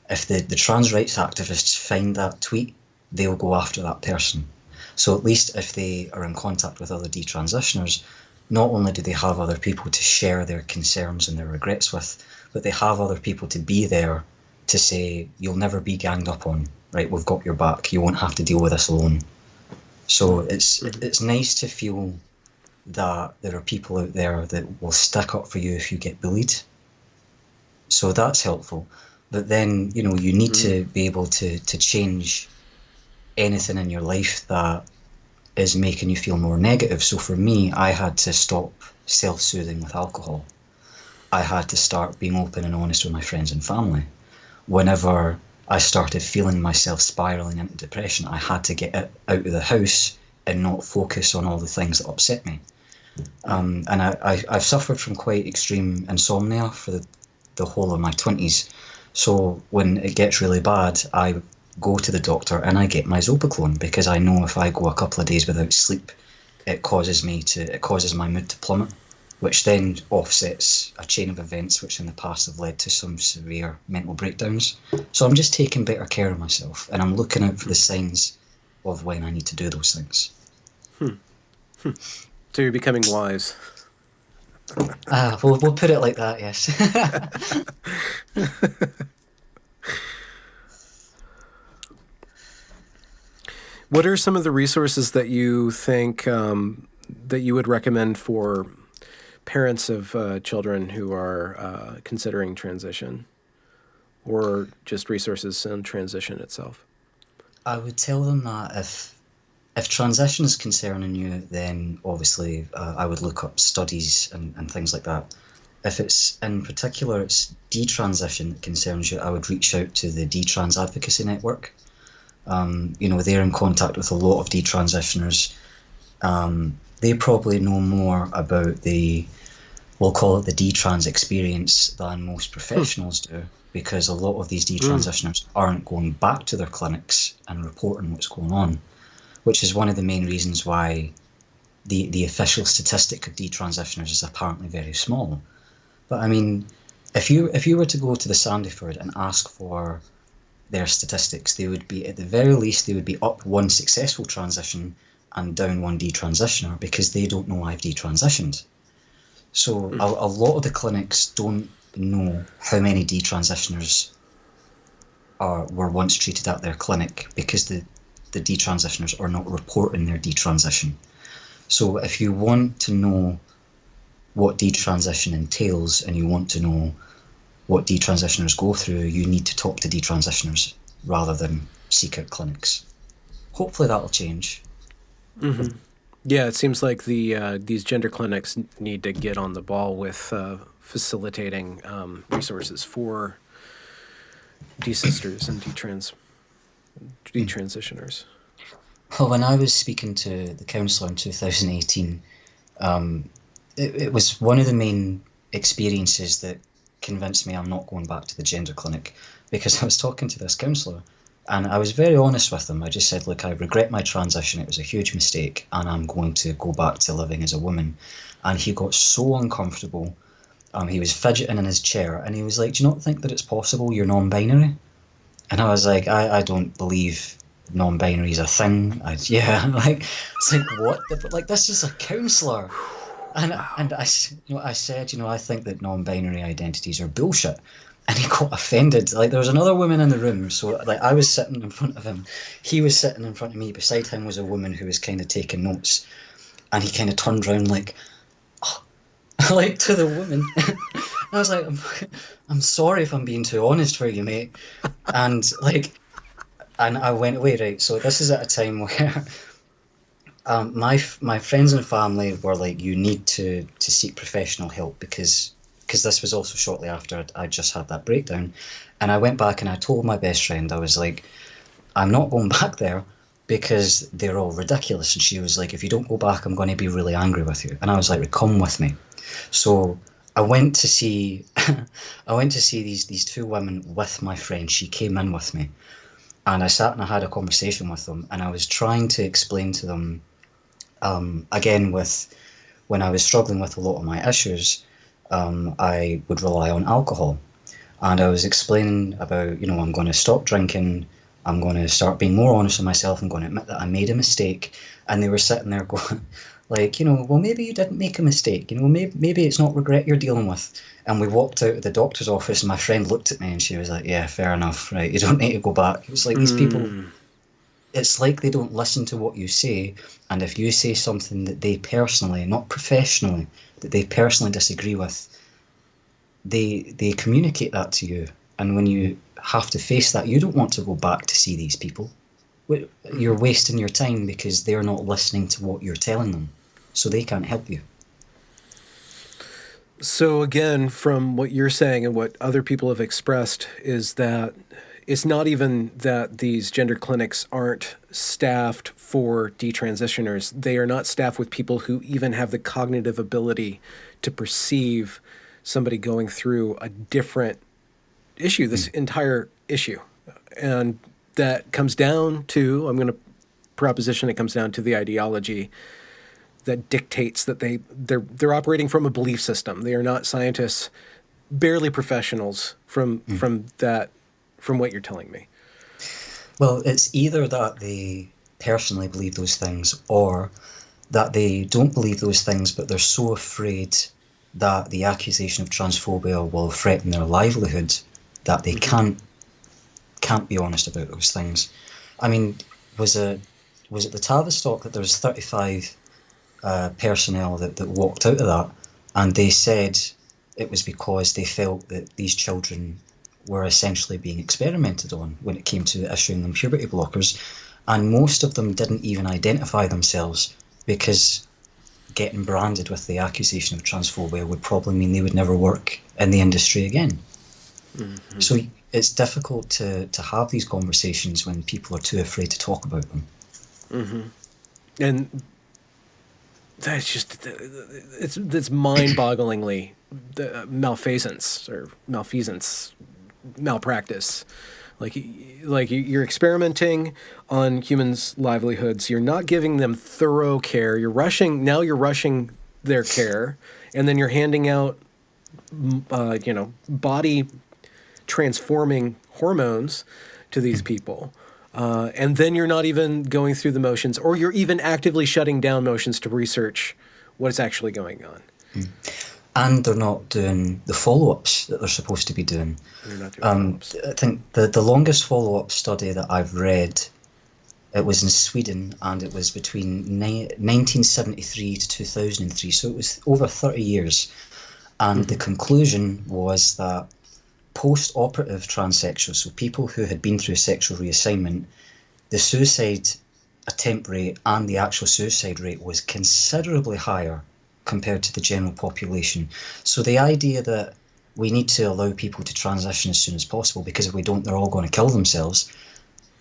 if the trans rights activists find that tweet, they'll go after that person. So at least if they are in contact with other detransitioners, not only do they have other people to share their concerns and their regrets with, but they have other people to be there to say, you'll never be ganged up on, right? We've got your back. You won't have to deal with this alone. So it's nice to feel that there are people out there that will stick up for you if you get bullied. So that's helpful. But then, you know, you need to be able to change anything in your life that is making you feel more negative. So for me, I had to stop self-soothing with alcohol. I had to start being open and honest with my friends and family. Whenever I started feeling myself spiraling into depression, I had to get out of the house and not focus on all the things that upset me. And I've suffered from quite extreme insomnia for the whole of my 20s. So when it gets really bad, I go to the doctor and I get my Zopiclone, because I know if I go a couple of days without sleep, it causes my mood to plummet. which then offsets a chain of events which in the past have led to some severe mental breakdowns. So I'm just taking better care of myself, and I'm looking out for the signs of when I need to do those things. So you're becoming wise. We'll put it like that, yes. What are some of the resources that you think that you would recommend for parents of children who are considering transition, or just resources in transition itself? I would tell them that if transition is concerning you, then obviously I would look up studies and things like that. If it's in particular it's detransition that concerns you, I would reach out to the Detrans Advocacy Network. They're in contact with a lot of detransitioners. They probably know more about we'll call it the detrans experience than most professionals do, because a lot of these detransitioners aren't going back to their clinics and reporting what's going on, which is one of the main reasons why the official statistic of detransitioners is apparently very small. But I mean, if you were to go to the Sandyford and ask for their statistics, they would be, at the very least, they would be up one successful transition and down one detransitioner, because they don't know I've detransitioned. So a lot of the clinics don't know how many detransitioners were once treated at their clinic, because the detransitioners are not reporting their detransition. So if you want to know what detransition entails and you want to know what detransitioners go through, you need to talk to detransitioners rather than seek out clinics. Hopefully that'll change. Mm-hmm. Yeah, it seems like these gender clinics need to get on the ball with facilitating resources for desisters and detransitioners. Well, when I was speaking to the counsellor in 2018, it was one of the main experiences that convinced me I'm not going back to the gender clinic, because I was talking to this counsellor and I was very honest with him. I just said, look, I regret my transition. It was a huge mistake and I'm going to go back to living as a woman. And he got so uncomfortable. He was fidgeting in his chair and he was like, do you not think that it's possible you're non-binary? And I was like, I don't believe non-binary is a thing. It's like, what? But like, this is a counsellor. And I said, I think that non-binary identities are bullshit. And he got offended. Like, there was another woman in the room, so like I was sitting in front of him, he was sitting in front of me. Beside him was a woman who was kind of taking notes, and he kind of turned around like, oh, like to the woman. I was like, I'm sorry if I'm being too honest for you, mate. And I went away, right? So this is at a time where my friends and family were like, you need to seek professional help, because this was also shortly after I just had that breakdown. And I went back and I told my best friend, I was like, I'm not going back there because they're all ridiculous. And she was like, if you don't go back, I'm going to be really angry with you. And I was like, come with me. So I went to see these two women with my friend. She came in with me and I sat and I had a conversation with them, and I was trying to explain to them, again, when I was struggling with a lot of my issues, I would rely on alcohol. And I was explaining about, I'm going to stop drinking, I'm going to start being more honest with myself, I'm going to admit that I made a mistake. And they were sitting there going, like, well, maybe you didn't make a mistake, maybe it's not regret you're dealing with. And we walked out of the doctor's office and my friend looked at me and she was like, yeah, fair enough, right, you don't need to go back. It's like these people, it's like they don't listen to what you say. And if you say something that they personally, not professionally, that they personally disagree with, they communicate that to you. And when you have to face that, you don't want to go back to see these people. You're wasting your time because they're not listening to what you're telling them. So they can't help you. So again, from what you're saying and what other people have expressed, is that it's not even that these gender clinics aren't staffed for detransitioners. They are not staffed with people who even have the cognitive ability to perceive somebody going through a different issue, this entire issue. And that comes down to, I'm going to proposition it comes down to the ideology that dictates that they're operating from a belief system. They are not scientists, barely professionals from what you're telling me. Well, it's either that they personally believe those things, or that they don't believe those things, but they're so afraid that the accusation of transphobia will threaten their livelihood that they can't be honest about those things. I mean, was it the Tavistock that there was 35 personnel that walked out of that, and they said it was because they felt that these children were essentially being experimented on when it came to issuing them puberty blockers, and most of them didn't even identify themselves because getting branded with the accusation of transphobia would probably mean they would never work in the industry again. Mm-hmm. So it's difficult to have these conversations when people are too afraid to talk about them. Mm-hmm. And that's just, it's mind-bogglingly malfeasance, malpractice. Like you're experimenting on humans' livelihoods. You're not giving them thorough care. You're rushing their care, and then you're handing out, body transforming hormones to these people. And then you're not even going through the motions, or you're even actively shutting down motions to research what's actually going on. And they're not doing the follow-ups that they're supposed to be doing. They're not doing follow-ups. I think the longest follow-up study that I've read, it was in Sweden, and it was between 1973 to 2003, so it was over 30 years. And the conclusion was that post-operative transsexuals, so people who had been through sexual reassignment, the suicide attempt rate and the actual suicide rate was considerably higher compared to the general population. So the idea that we need to allow people to transition as soon as possible, because if we don't, they're all going to kill themselves.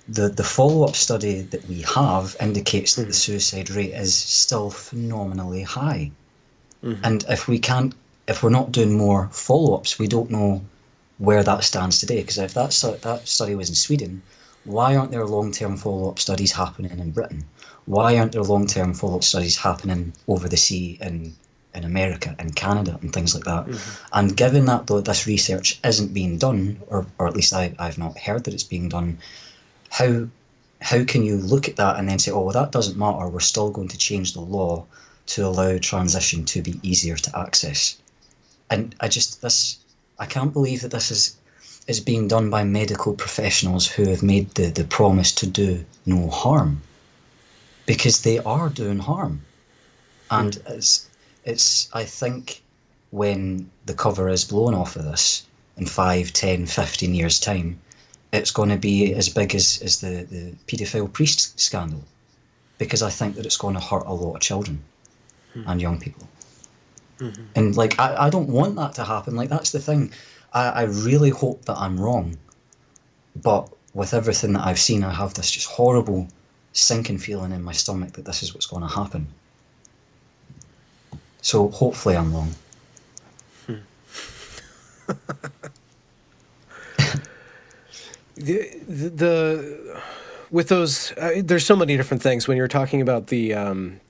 The follow-up study that we have indicates that the suicide rate is still phenomenally high. And if we're not doing more follow-ups, we don't know where that stands today. Because if that study was in Sweden, why aren't there long-term follow-up studies happening in Britain? Why aren't there long-term follow-up studies happening over the sea in America and Canada and things like that? And given that this research isn't being done, or at least I've not heard that it's being done, how can you look at that and then say, oh, well, that doesn't matter, we're still going to change the law to allow transition to be easier to access? And I can't believe that this is being done by medical professionals who have made the promise to do no harm. Because they are doing harm. And it's I think when the cover is blown off of this in 5, 10, 15 years' time, it's going to be as big as the paedophile priest scandal. Because I think that it's going to hurt a lot of children and young people. And I don't want that to happen. That's the thing. I really hope that I'm wrong. But with everything that I've seen, I have this just horrible sinking feeling in my stomach that this is what's going to happen. So hopefully I'm wrong. With those, there's so many different things when you're talking about the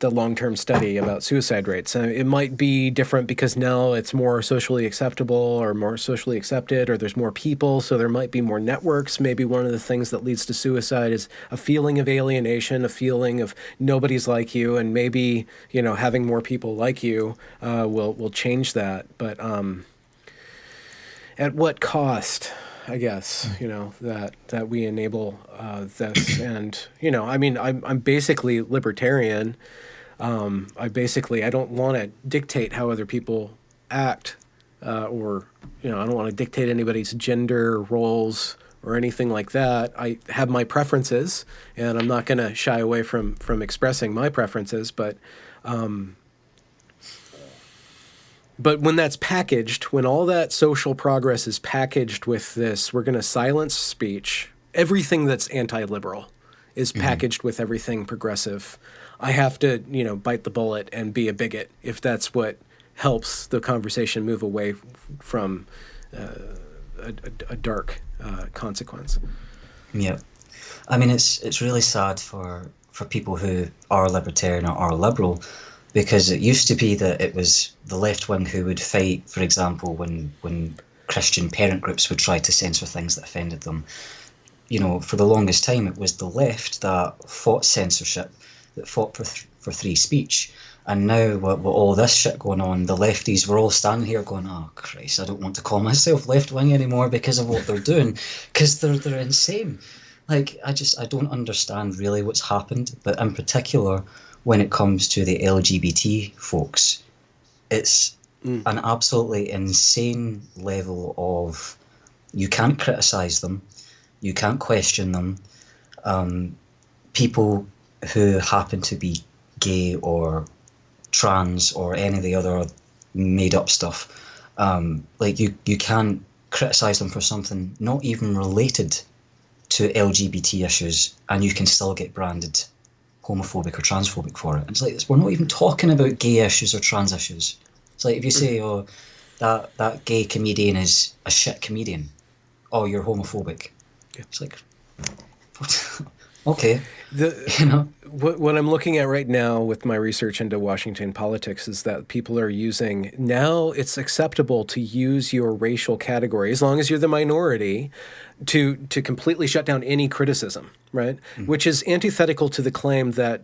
long-term study about suicide rates. It might be different because now it's more socially acceptable or more socially accepted, or there's more people, so there might be more networks. Maybe one of the things that leads to suicide is a feeling of alienation, a feeling of nobody's like you, and maybe having more people like you will change that. But at what cost? I guess, that we enable this. And, I'm basically libertarian. I don't want to dictate how other people act, or, I don't want to dictate anybody's gender roles or anything like that. I have my preferences, and I'm not going to shy away from expressing my preferences, but when that's packaged, when all that social progress is packaged with this, we're going to silence speech. Everything that's anti-liberal is packaged with everything progressive. I have to, bite the bullet and be a bigot if that's what helps the conversation move away from a dark consequence. Yeah. I mean, it's really sad for people who are libertarian or are liberal, because it used to be that it was the left wing who would fight, for example, when Christian parent groups would try to censor things that offended them. You know, for the longest time, it was the left that fought censorship, that fought for free speech. And now, with all this shit going on, the lefties were all standing here going, "Oh Christ, I don't want to call myself left wing anymore because of what they're doing, because they're insane." Like, I don't understand really what's happened, but in particular, when it comes to the LGBT folks, it's an absolutely insane level of, you can't criticize them, you can't question them. People who happen to be gay or trans or any of the other made up stuff, like you can't criticize them for something not even related to LGBT issues, and you can still get branded homophobic or transphobic for it. It's like, we're not even talking about gay issues or trans issues. It's like if you say, "Oh, that gay comedian is a shit comedian," "Oh, you're homophobic." Yeah. It's like, what? Okay. You know? What I'm looking at right now with my research into Washington politics is that people are using, now it's acceptable to use your racial category, as long as you're the minority, to completely shut down any criticism, right? Mm-hmm. Which is antithetical to the claim that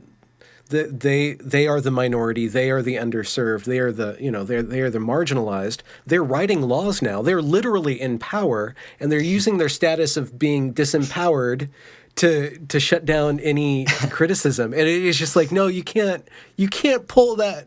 they are the minority, they are the underserved, they are the, you know, they are the marginalized. They're writing laws now. They're literally in power, and they're using their status of being disempowered to shut down any criticism. And it is just like, no, you can't pull that.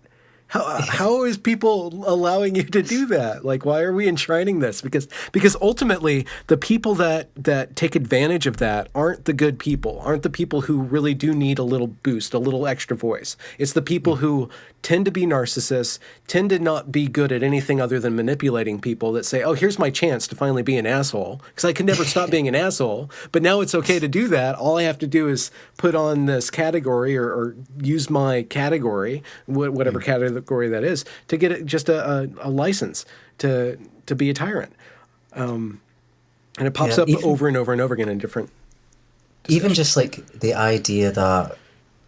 How is people allowing you to do that? Like, why are we enshrining this? Because ultimately, the people that take advantage of that aren't the good people, aren't the people who really do need a little boost, a little extra voice. It's the people who tend to be narcissists, tend to not be good at anything other than manipulating people, that say, "Oh, here's my chance to finally be an asshole, because I could never stop being an asshole, but now it's okay to do that. All I have to do is put on this category or use my category, whatever category that is, to get just a license to be a tyrant." And it pops up over and over and over again in different discussions. Even just like the idea that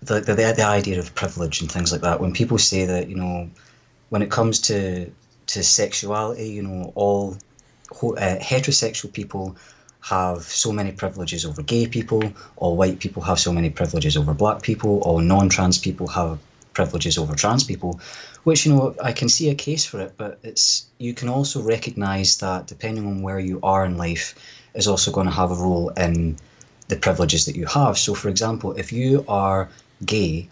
the idea of privilege and things like that, when people say that, you know, when it comes to sexuality, you know, all heterosexual people have so many privileges over gay people, all white people have so many privileges over black people, all non-trans people have privileges over trans people, which, you know, I can see a case for it, but you can also recognize that depending on where you are in life is also going to have a role in the privileges that you have. So, for example, if you are gay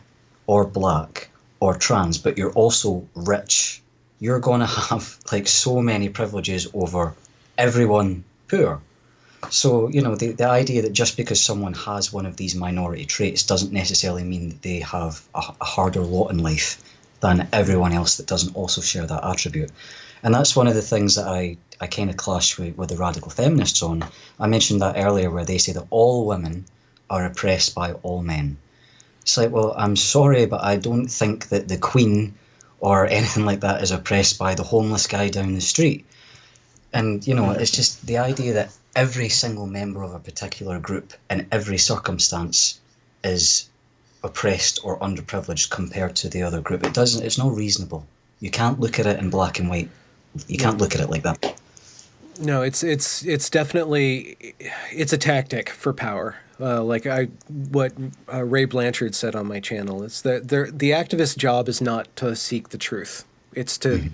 or black or trans, but you're also rich, you're going to have like so many privileges over everyone poor. So, you know, the idea that just because someone has one of these minority traits doesn't necessarily mean that they have a harder lot in life than everyone else that doesn't also share that attribute. And that's one of the things that I kind of clash with the radical feminists on. I mentioned that earlier, where they say that all women are oppressed by all men. It's like, well, I'm sorry, but I don't think that the Queen or anything like that is oppressed by the homeless guy down the street. And, you know, it's just the idea that every single member of a particular group in every circumstance is oppressed or underprivileged compared to the other group. It's not reasonable. You can't look at it in black and white. You can't look at it like that. No, it's definitely, it's a tactic for power. What Ray Blanchard said on my channel, it's that the activist job is not to seek the truth. It's to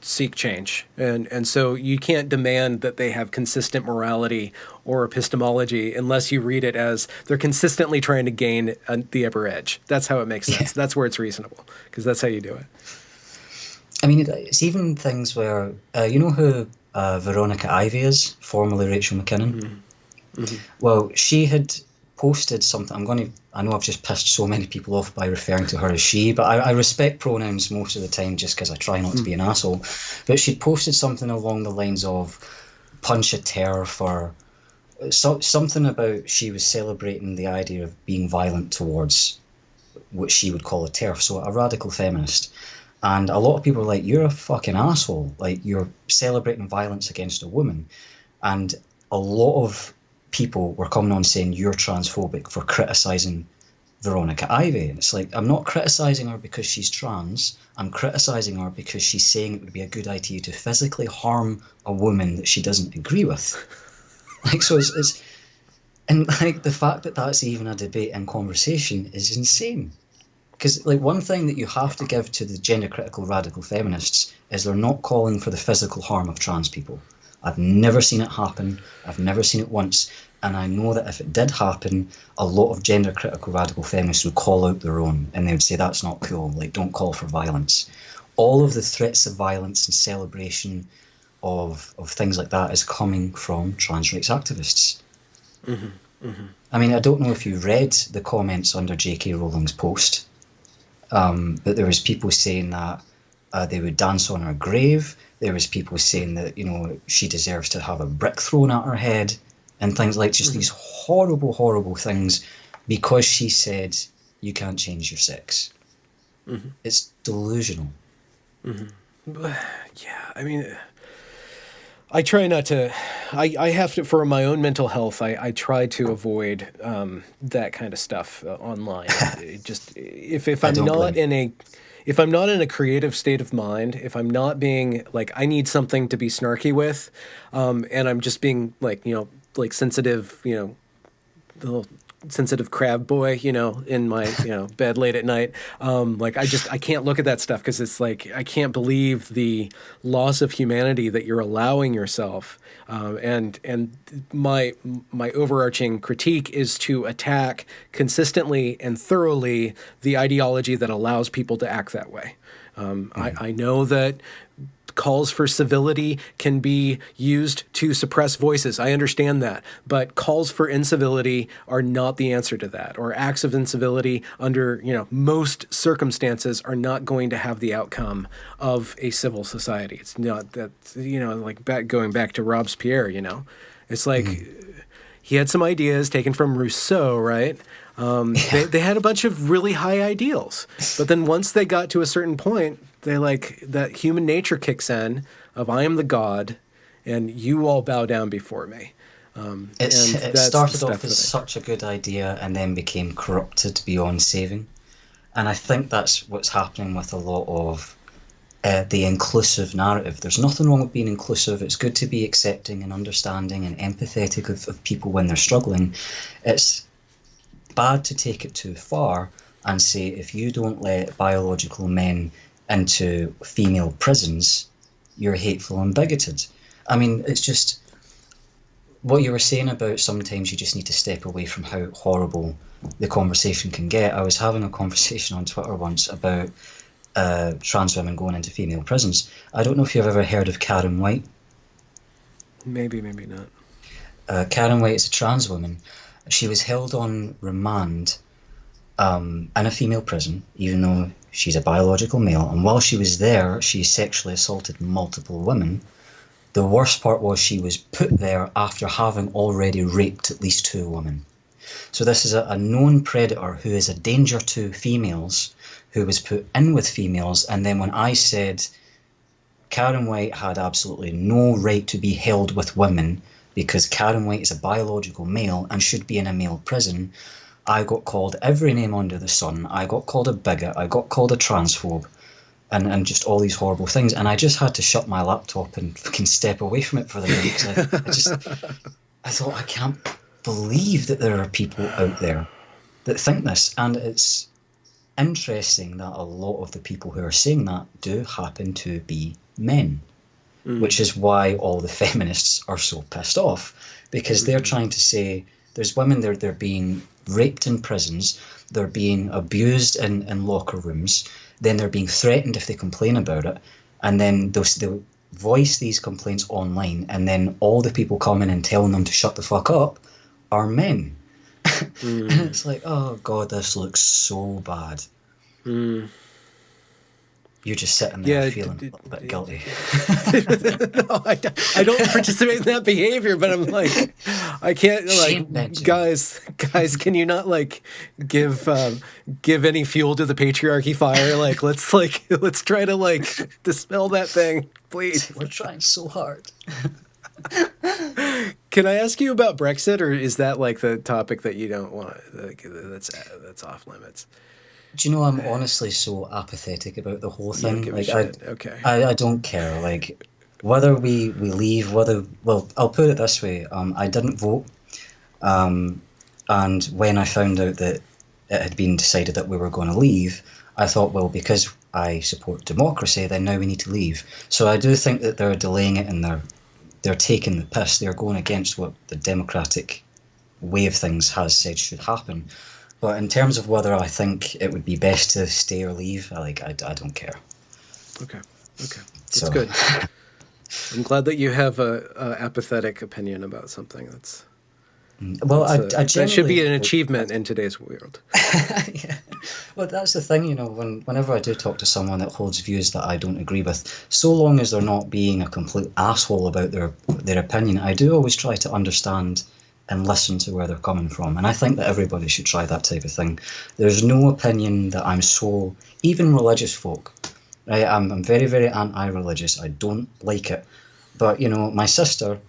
seek change. And so you can't demand that they have consistent morality or epistemology unless you read it as they're consistently trying to gain the upper edge. That's how it makes sense. That's where it's reasonable, because that's how you do it. I mean, it's even things where, you know who Veronica Ivy is, formerly Rachel McKinnon? Mm-hmm. Mm-hmm. Well, she had posted something. I know I've just pissed so many people off by referring to her as she, but I respect pronouns most of the time just because I try not to be an asshole. But she'd posted something along the lines of punch a TERF, or something about she was celebrating the idea of being violent towards what she would call a TERF, so a radical feminist. And a lot of people are like, you're a fucking asshole. Like, you're celebrating violence against a woman. And a lot of people were coming on saying you're transphobic for criticising Veronica Ivy. And it's like, I'm not criticising her because she's trans. I'm criticising her because she's saying it would be a good idea to physically harm a woman that she doesn't agree with. Like, so it's and like the fact that that's even a debate and conversation is insane. Because like one thing that you have to give to the gender critical radical feminists is they're not calling for the physical harm of trans people. I've never seen it happen. I've never seen it once. And I know that if it did happen, a lot of gender critical radical feminists would call out their own and they would say that's not cool, like don't call for violence. All of the threats of violence and celebration of things like that is coming from trans rights activists. Mm-hmm. Mm-hmm. I mean, I don't know if you read the comments under J.K. Rowling's post, but there was people saying that they would dance on her grave. There was people saying that, you know, she deserves to have a brick thrown at her head and things like just these horrible, horrible things because she said you can't change your sex. Mm-hmm. It's delusional. Mm-hmm. Yeah, I mean, I try not to. I have to, for my own mental health. I try to avoid that kind of stuff online. Just if I'm not in a. If I'm not in a creative state of mind, if I'm not being like, I need something to be snarky with, and I'm just being like, you know, like sensitive, you know, the little sensitive crab boy, you know, in my, you know, bed late at night. Like I can't look at that stuff because it's like, I can't believe the loss of humanity that you're allowing yourself. And my overarching critique is to attack consistently and thoroughly the ideology that allows people to act that way. I know that calls for civility can be used to suppress voices. I understand that. But calls for incivility are not the answer to that. Or acts of incivility under, you know, most circumstances are not going to have the outcome of a civil society. It's not that, you know, like going back to Robespierre, you know. It's like he had some ideas taken from Rousseau, right? They had a bunch of really high ideals. But then once they got to a certain point, they like that human nature kicks in of I am the god and you all bow down before me. It started off as such a good idea and then became corrupted beyond saving. And I think that's what's happening with a lot of the inclusive narrative. There's nothing wrong with being inclusive. It's good to be accepting and understanding and empathetic of people when they're struggling. It's bad to take it too far and say if you don't let biological men into female prisons, you're hateful and bigoted. I mean, it's just what you were saying about sometimes you just need to step away from how horrible the conversation can get. I was having a conversation on Twitter once about trans women going into female prisons. I don't know if you've ever heard of Karen White. Maybe not. Karen White is a trans woman. She was held on remand in a female prison, even though she's a biological male. And while she was there, she sexually assaulted multiple women. The worst part was she was put there after having already raped at least 2 women. So this is a known predator who is a danger to females, who was put in with females. And then when I said Karen White had absolutely no right to be held with women because Karen White is a biological male and should be in a male prison, I got called every name under the sun. I got called a bigot. I got called a transphobe and just all these horrible things. And I just had to shut my laptop and fucking step away from it for the minute. Because I thought, I can't believe that there are people out there that think this. And it's interesting that a lot of the people who are saying that do happen to be men, which is why all the feminists are so pissed off, because they're trying to say there's women, they're being raped in prisons, they're being abused in locker rooms, then they're being threatened if they complain about it, and then they'll voice these complaints online, and then all the people coming and telling them to shut the fuck up are men. And it's like, oh god, this looks so bad. You're just sitting there feeling a little bit guilty. No, I don't participate in that behavior, but I'm like, I can't, like, guys, can you not like give any fuel to the patriarchy fire? Like, let's try to like dispel that thing, please. We're trying so hard. Can I ask you about Brexit, or is that like the topic that you don't want? Like, that's off limits. Do you know, I'm honestly so apathetic about the whole You don't thing. give a Like, shit. Okay. I don't care. Like, whether we leave, well, I'll put it this way. I didn't vote. Um, and when I found out that it had been decided that we were going to leave, I thought, well, because I support democracy, then now we need to leave. So I do think that they're delaying it, and they're taking the piss. They're going against what the democratic way of things has said should happen. But in terms of whether I think it would be best to stay or leave, I don't care. Okay. Okay. That's So good. I'm glad that you have a apathetic opinion about something. well, That should be generally an achievement in today's world. yeah. Well, that's the thing, whenever I do talk to someone that holds views that I don't agree with, so long as they're not being a complete asshole about their opinion, I do always try to understand and listen to where they're coming from. And I think that everybody should try that type of thing. There's no opinion that I'm so, even religious folk, right? I'm very, very anti-religious. I don't like it. But, my sister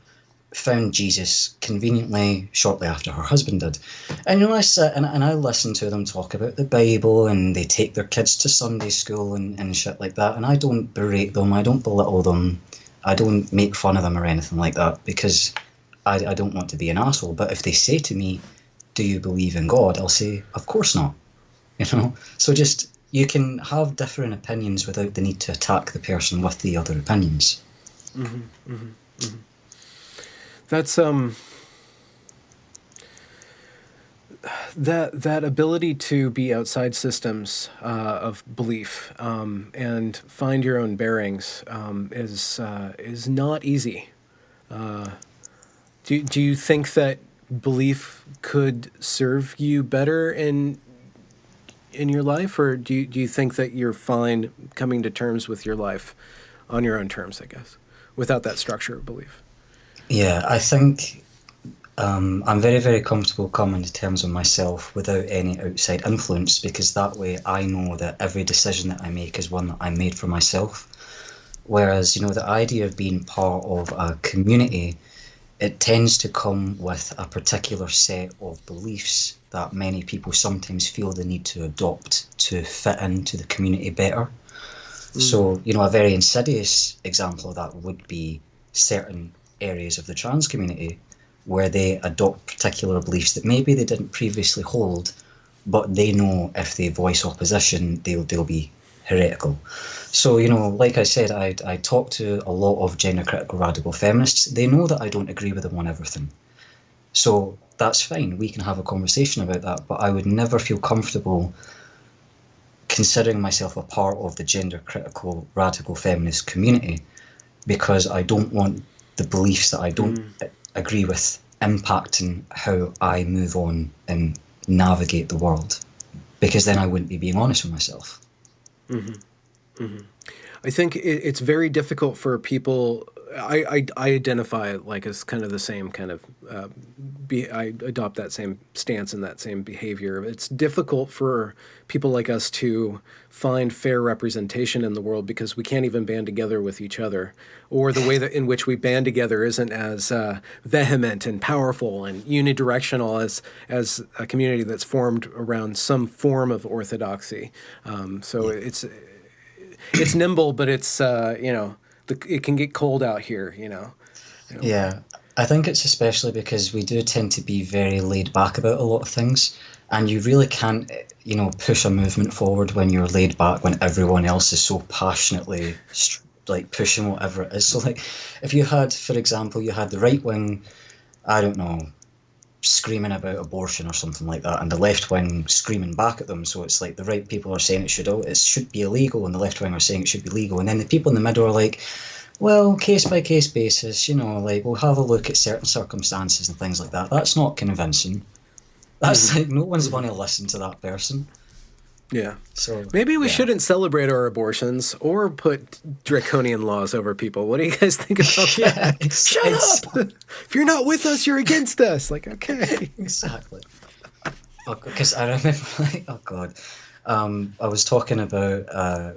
found Jesus conveniently shortly after her husband did. And I sit and I listen to them talk about the Bible, and they take their kids to Sunday school and shit like that. And I don't berate them, I don't belittle them, I don't make fun of them or anything like that, because I don't want to be an asshole. But if they say to me, do you believe in God? I'll say, of course not. So just, you can have different opinions without the need to attack the person with the other opinions. Mm-hmm, mm-hmm, mm-hmm. That's that ability to be outside systems of belief and find your own bearings is not easy. Do you think that belief could serve you better in your life, or do you think that you're fine coming to terms with your life on your own terms, I guess, without that structure of belief? Yeah, I think I'm very, very comfortable coming to terms with myself without any outside influence, because that way I know that every decision that I make is one that I made for myself. Whereas, the idea of being part of a community, it tends to come with a particular set of beliefs that many people sometimes feel the need to adopt to fit into the community better. So, a very insidious example of that would be certain areas of the trans community where they adopt particular beliefs that maybe they didn't previously hold, but they know if they voice opposition, they'll be heretical. So, like I said, I talk to a lot of gender critical radical feminists. They know that I don't agree with them on everything. So that's fine. We can have a conversation about that, but I would never feel comfortable considering myself a part of the gender critical radical feminist community, because I don't want the beliefs that I don't agree with impacting how I move on and navigate the world, because then I wouldn't be being honest with myself. Mm-hmm. Mm-hmm. I think it's very difficult for people. I identify like as kind of the same kind of. I adopt that same stance and that same behavior. It's difficult for people like us to find fair representation in the world because we can't even band together with each other, or the way that in which we band together isn't as vehement and powerful and unidirectional as a community that's formed around some form of orthodoxy. So it's nimble, but it's it can get cold out here. Yeah, I think it's especially because we do tend to be very laid back about a lot of things, and you really can't, push a movement forward when you're laid back, when everyone else is so passionately like pushing whatever it is. So like, if you had, for example, you had the right wing, I don't know, screaming about abortion or something like that, and the left wing screaming back at them. So it's like the right people are saying it should be illegal, and the left wing are saying it should be legal, and then the people in the middle are like, well, case by case basis, like we'll have a look at certain circumstances and things like that. That's not convincing. That's like, no one's going to listen to that person. Yeah. So maybe we shouldn't celebrate our abortions or put draconian laws over people. What do you guys think about that? Shut up! If you're not with us, you're against us. Like, okay. Exactly. Because I remember, like, oh God, I was talking about,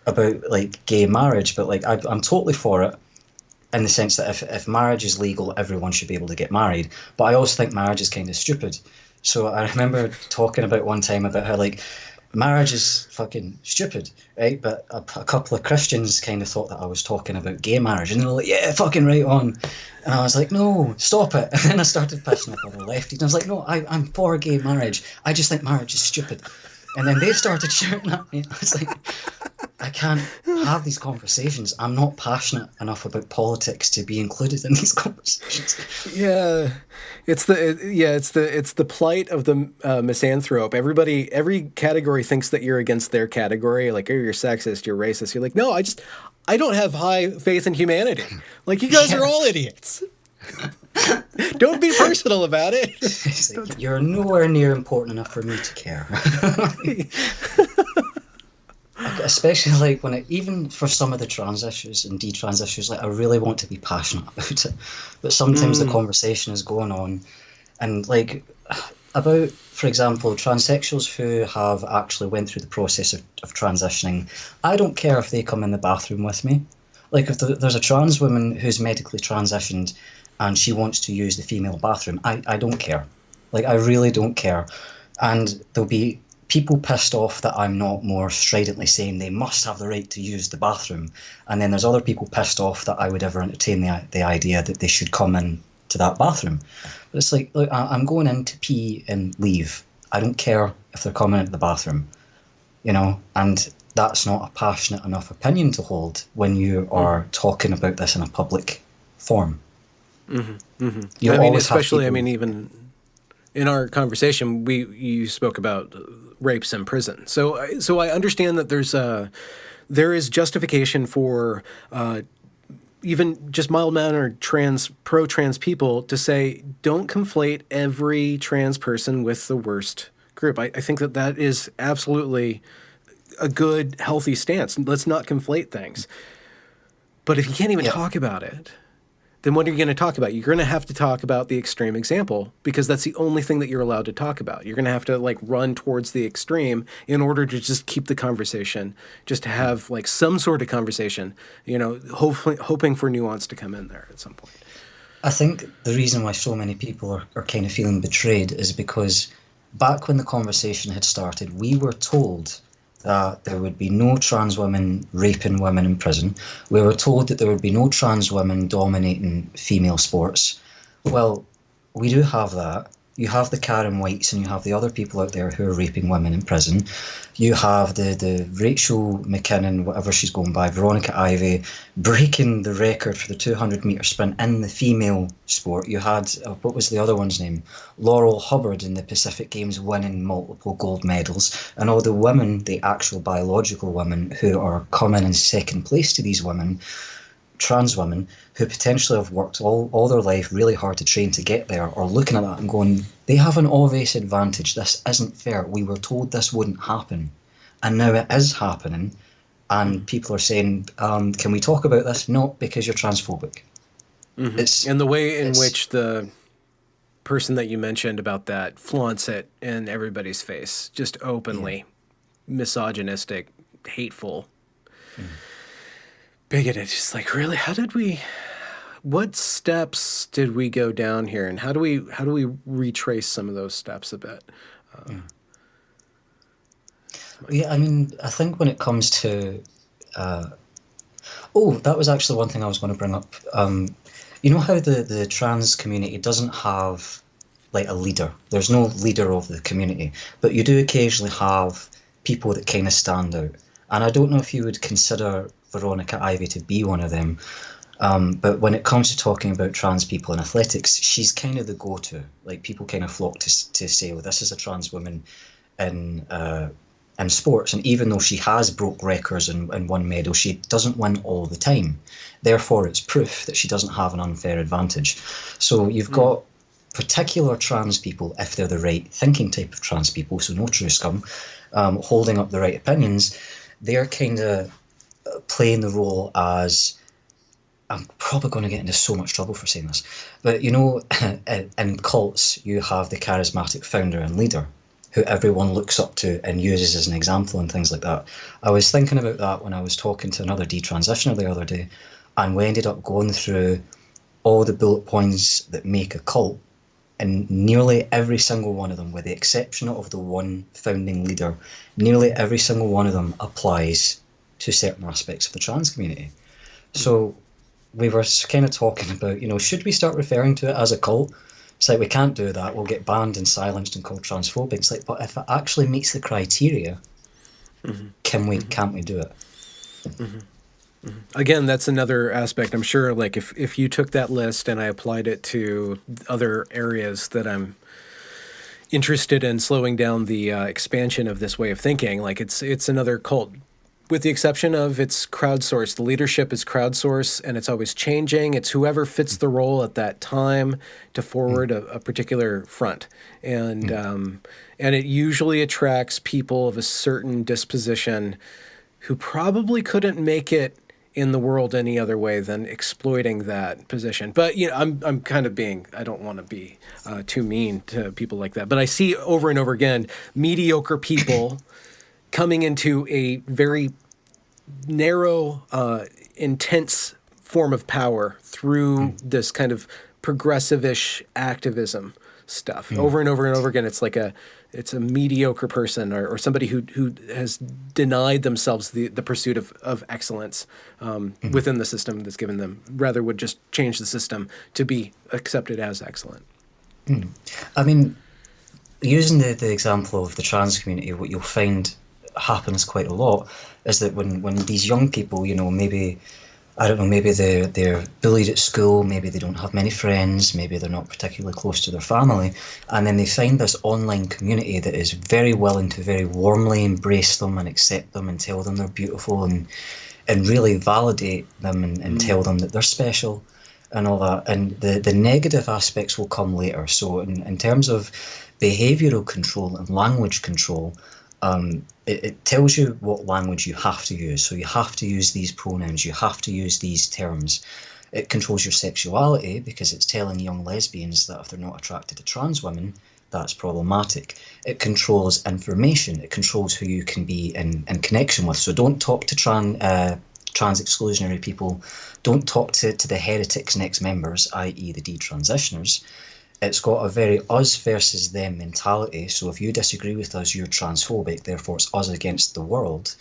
about like gay marriage, but like I'm totally for it. in the sense that if marriage is legal, everyone should be able to get married. But I also think marriage is kind of stupid. So I remember talking about one time about how, like, marriage is fucking stupid, right? But a couple of Christians kind of thought that I was talking about gay marriage, and they were like, yeah, fucking right on. And I was like, no, stop it. And then I started pissing off other lefties, and I was like, no, I'm for gay marriage. I just think marriage is stupid. And then they started shouting at me. I was like, I can't have these conversations. I'm not passionate enough about politics to be included in these conversations. Yeah, it's the plight of the misanthrope. Every category thinks that you're against their category. Like, oh, you're sexist, you're racist. You're like, no, I don't have high faith in humanity. Like, you guys are all idiots. Don't be personal about it. Like, you're nowhere near important enough for me to care. Especially like even for some of the trans issues and detrans issues, like, I really want to be passionate about it, but sometimes the conversation is going on, and like about, for example, transsexuals who have actually went through the process of transitioning. I don't care if they come in the bathroom with me. Like, if there's a trans woman who's medically transitioned and she wants to use the female bathroom, I don't care. Like, I really don't care. And there'll be people pissed off that I'm not more stridently saying they must have the right to use the bathroom. And then there's other people pissed off that I would ever entertain the idea that they should come in to that bathroom. But it's like, look, I'm going in to pee and leave. I don't care if they're coming into the bathroom, you know? And that's not a passionate enough opinion to hold when you are talking about this in a public forum. Even in our conversation, you spoke about rapes in prison. So I understand that there is justification for even just mild-mannered pro-trans people to say, don't conflate every trans person with the worst group. I think that is absolutely a good, healthy stance. Let's not conflate things. But if you can't even talk about it, then what are you going to talk about? You're going to have to talk about the extreme example, because that's the only thing that you're allowed to talk about. You're going to have to like run towards the extreme in order to just keep the conversation, just to have like some sort of conversation, you know, hoping for nuance to come in there at some point. I think the reason why so many people are kind of feeling betrayed is because back when the conversation had started, we were told that there would be no trans women raping women in prison. We were told that there would be no trans women dominating female sports. Well, we do have that. You have the Karen Whites and you have the other people out there who are raping women in prison. You have the Rachel McKinnon, whatever she's going by, Veronica Ivey, breaking the record for the 200-metre sprint in the female sport. You had, what was the other one's name? Laurel Hubbard in the Pacific Games winning multiple gold medals. And all the women, the actual biological women who are coming in second place to these women, trans women who potentially have worked all their life really hard to train to get there, are looking at that and going, they have an obvious advantage. This isn't fair. We were told this wouldn't happen, and now it is happening. And people are saying, can we talk about this? No, because you're transphobic. And the way in which the person that you mentioned about that flaunts it in everybody's face, just openly misogynistic, hateful, bigoted. Just like, really, what steps did we go down here, and how do we retrace some of those steps a bit? I mean, I think when it comes to that was actually one thing I was going to bring up. You know how the trans community doesn't have like a leader. There's no leader of the community, but you do occasionally have people that kind of stand out. And I don't know if you would consider Veronica Ivey to be one of them. But when it comes to talking about trans people in athletics, she's kind of the go-to. Like, people kind of flock to say, well, this is a trans woman in sports. And even though she has broke records and won medals, she doesn't win all the time. Therefore, it's proof that she doesn't have an unfair advantage. So you've got particular trans people, if they're the right thinking type of trans people, so no true scum, holding up the right opinions. They're kind of playing the role as, I'm probably going to get into so much trouble for saying this, but you know, in cults, you have the charismatic founder and leader who everyone looks up to and uses as an example and things like that. I was thinking about that when I was talking to another detransitioner the other day. and we ended up going through all the bullet points that make a cult, and nearly every single one of them, with the exception of the one founding leader, nearly every single one of them applies to certain aspects of the trans community. So we were kind of talking about, should we start referring to it as a cult? It's like, we can't do that. We'll get banned and silenced and called transphobic. It's like, but if it actually meets the criteria, can't we do it? Again, that's another aspect. I'm sure, like, if you took that list and I applied it to other areas that I'm interested in slowing down the expansion of this way of thinking, like it's another cult. With the exception of it's crowdsourced. The leadership is crowdsourced, and it's always changing. It's whoever fits the role at that time to forward a particular front. And it usually attracts people of a certain disposition who probably couldn't make it in the world any other way than exploiting that position. But I'm kind of I don't want to be too mean to people like that. But I see over and over again mediocre people coming into a very narrow, intense form of power through this kind of progressive-ish activism stuff. Over and over and over again, it's a mediocre person or somebody who has denied themselves the pursuit of excellence within the system that's given them, rather would just change the system to be accepted as excellent. I mean, using the example of the trans community, what you'll find happens quite a lot is that when these young people, maybe they're bullied at school, maybe they don't have many friends, maybe they're not particularly close to their family, and then they find this online community that is very willing to very warmly embrace them and accept them and tell them they're beautiful and really validate them and tell them that they're special and all that. And the negative aspects will come later. So in terms of behavioural control and language control, it tells you what language you have to use. So you have to use these pronouns, you have to use these terms. It controls your sexuality because it's telling young lesbians that if they're not attracted to trans women, that's problematic. It controls information. It controls who you can be in connection with. So don't talk to trans exclusionary people. Don't talk to the heretics and ex-members, i.e. the detransitioners. It's got a very us versus them mentality. So if you disagree with us, you're transphobic. Therefore, it's us against the world.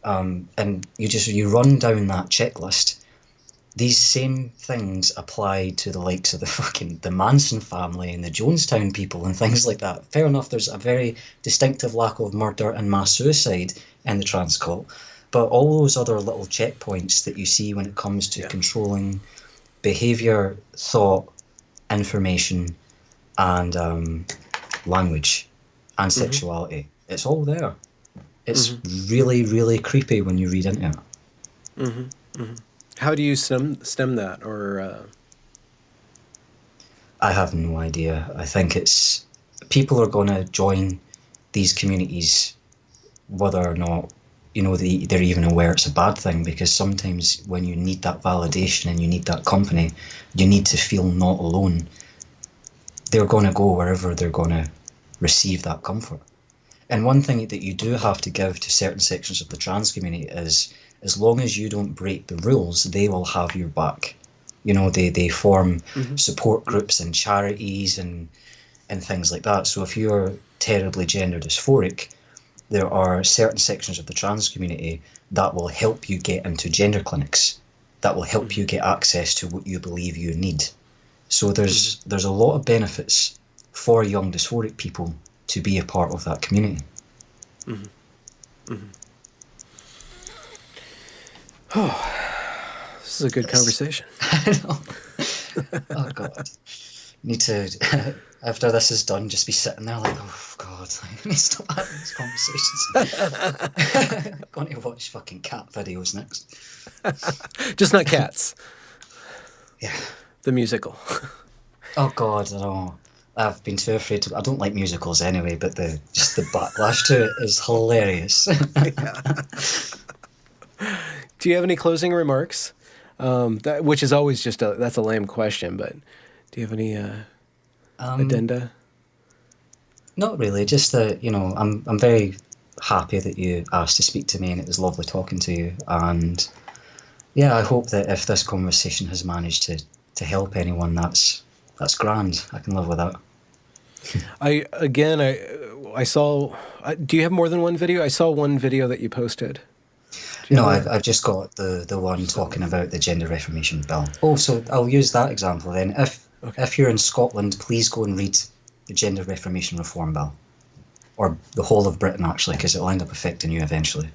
And you run down that checklist. These same things apply to the likes of the Manson family and the Jonestown people and things like that. Fair enough, there's a very distinctive lack of murder and mass suicide in the trans cult, but all those other little checkpoints that you see when it comes to controlling behaviour, thought, information, and language and sexuality, it's all there. It's really, really creepy when you read into it. How do you stem that, or? I have no idea. I think it's people are going to join these communities whether or not they're even aware it's a bad thing, because sometimes when you need that validation and you need that company, you need to feel not alone. They're going to go wherever they're going to receive that comfort. And one thing that you do have to give to certain sections of the trans community is, as long as you don't break the rules, they will have your back. They form support groups and charities and things like that. So if you're terribly gender dysphoric, there are certain sections of the trans community that will help you get into gender clinics, that will help you get access to what you believe you need. So there's a lot of benefits for young dysphoric people to be a part of that community. Oh, this is a good conversation. I know. Oh God. Need to, after this is done, just be sitting there like, oh God, I need to stop having these conversations. I'm going to watch fucking cat videos next. Just not cats. Yeah. The musical. Oh God, I know. I've been too afraid to. I don't like musicals anyway, but the backlash to it is hilarious. Do you have any closing remarks? Which is always that's a lame question, but do you have any addenda? Not really. Just that I'm very happy that you asked to speak to me, and it was lovely talking to you. And yeah, I hope that if this conversation has managed to help anyone, that's grand. I can live with that. I saw. Do you have more than one video? I saw one video that you posted. Do you No, have I've just got the one just that talking one? about the gender reformation bill. Oh, so I'll use that example then. Okay. If you're in Scotland, please go and read the gender reformation reform bill, or the whole of Britain actually, because it'll end up affecting you eventually.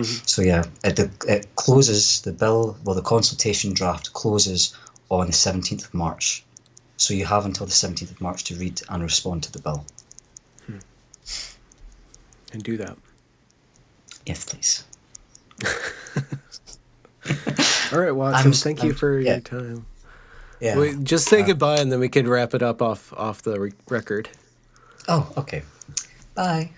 So yeah, it closes the bill. Well, the consultation draft closes on the 17th of March. So you have until the 17th of March to read and respond to the bill. And do that. Yes, please. All right, Watson. Thank you for yeah, your time. yeah. Wait, just say goodbye, and then we can wrap it up off the record. Oh, okay. Bye.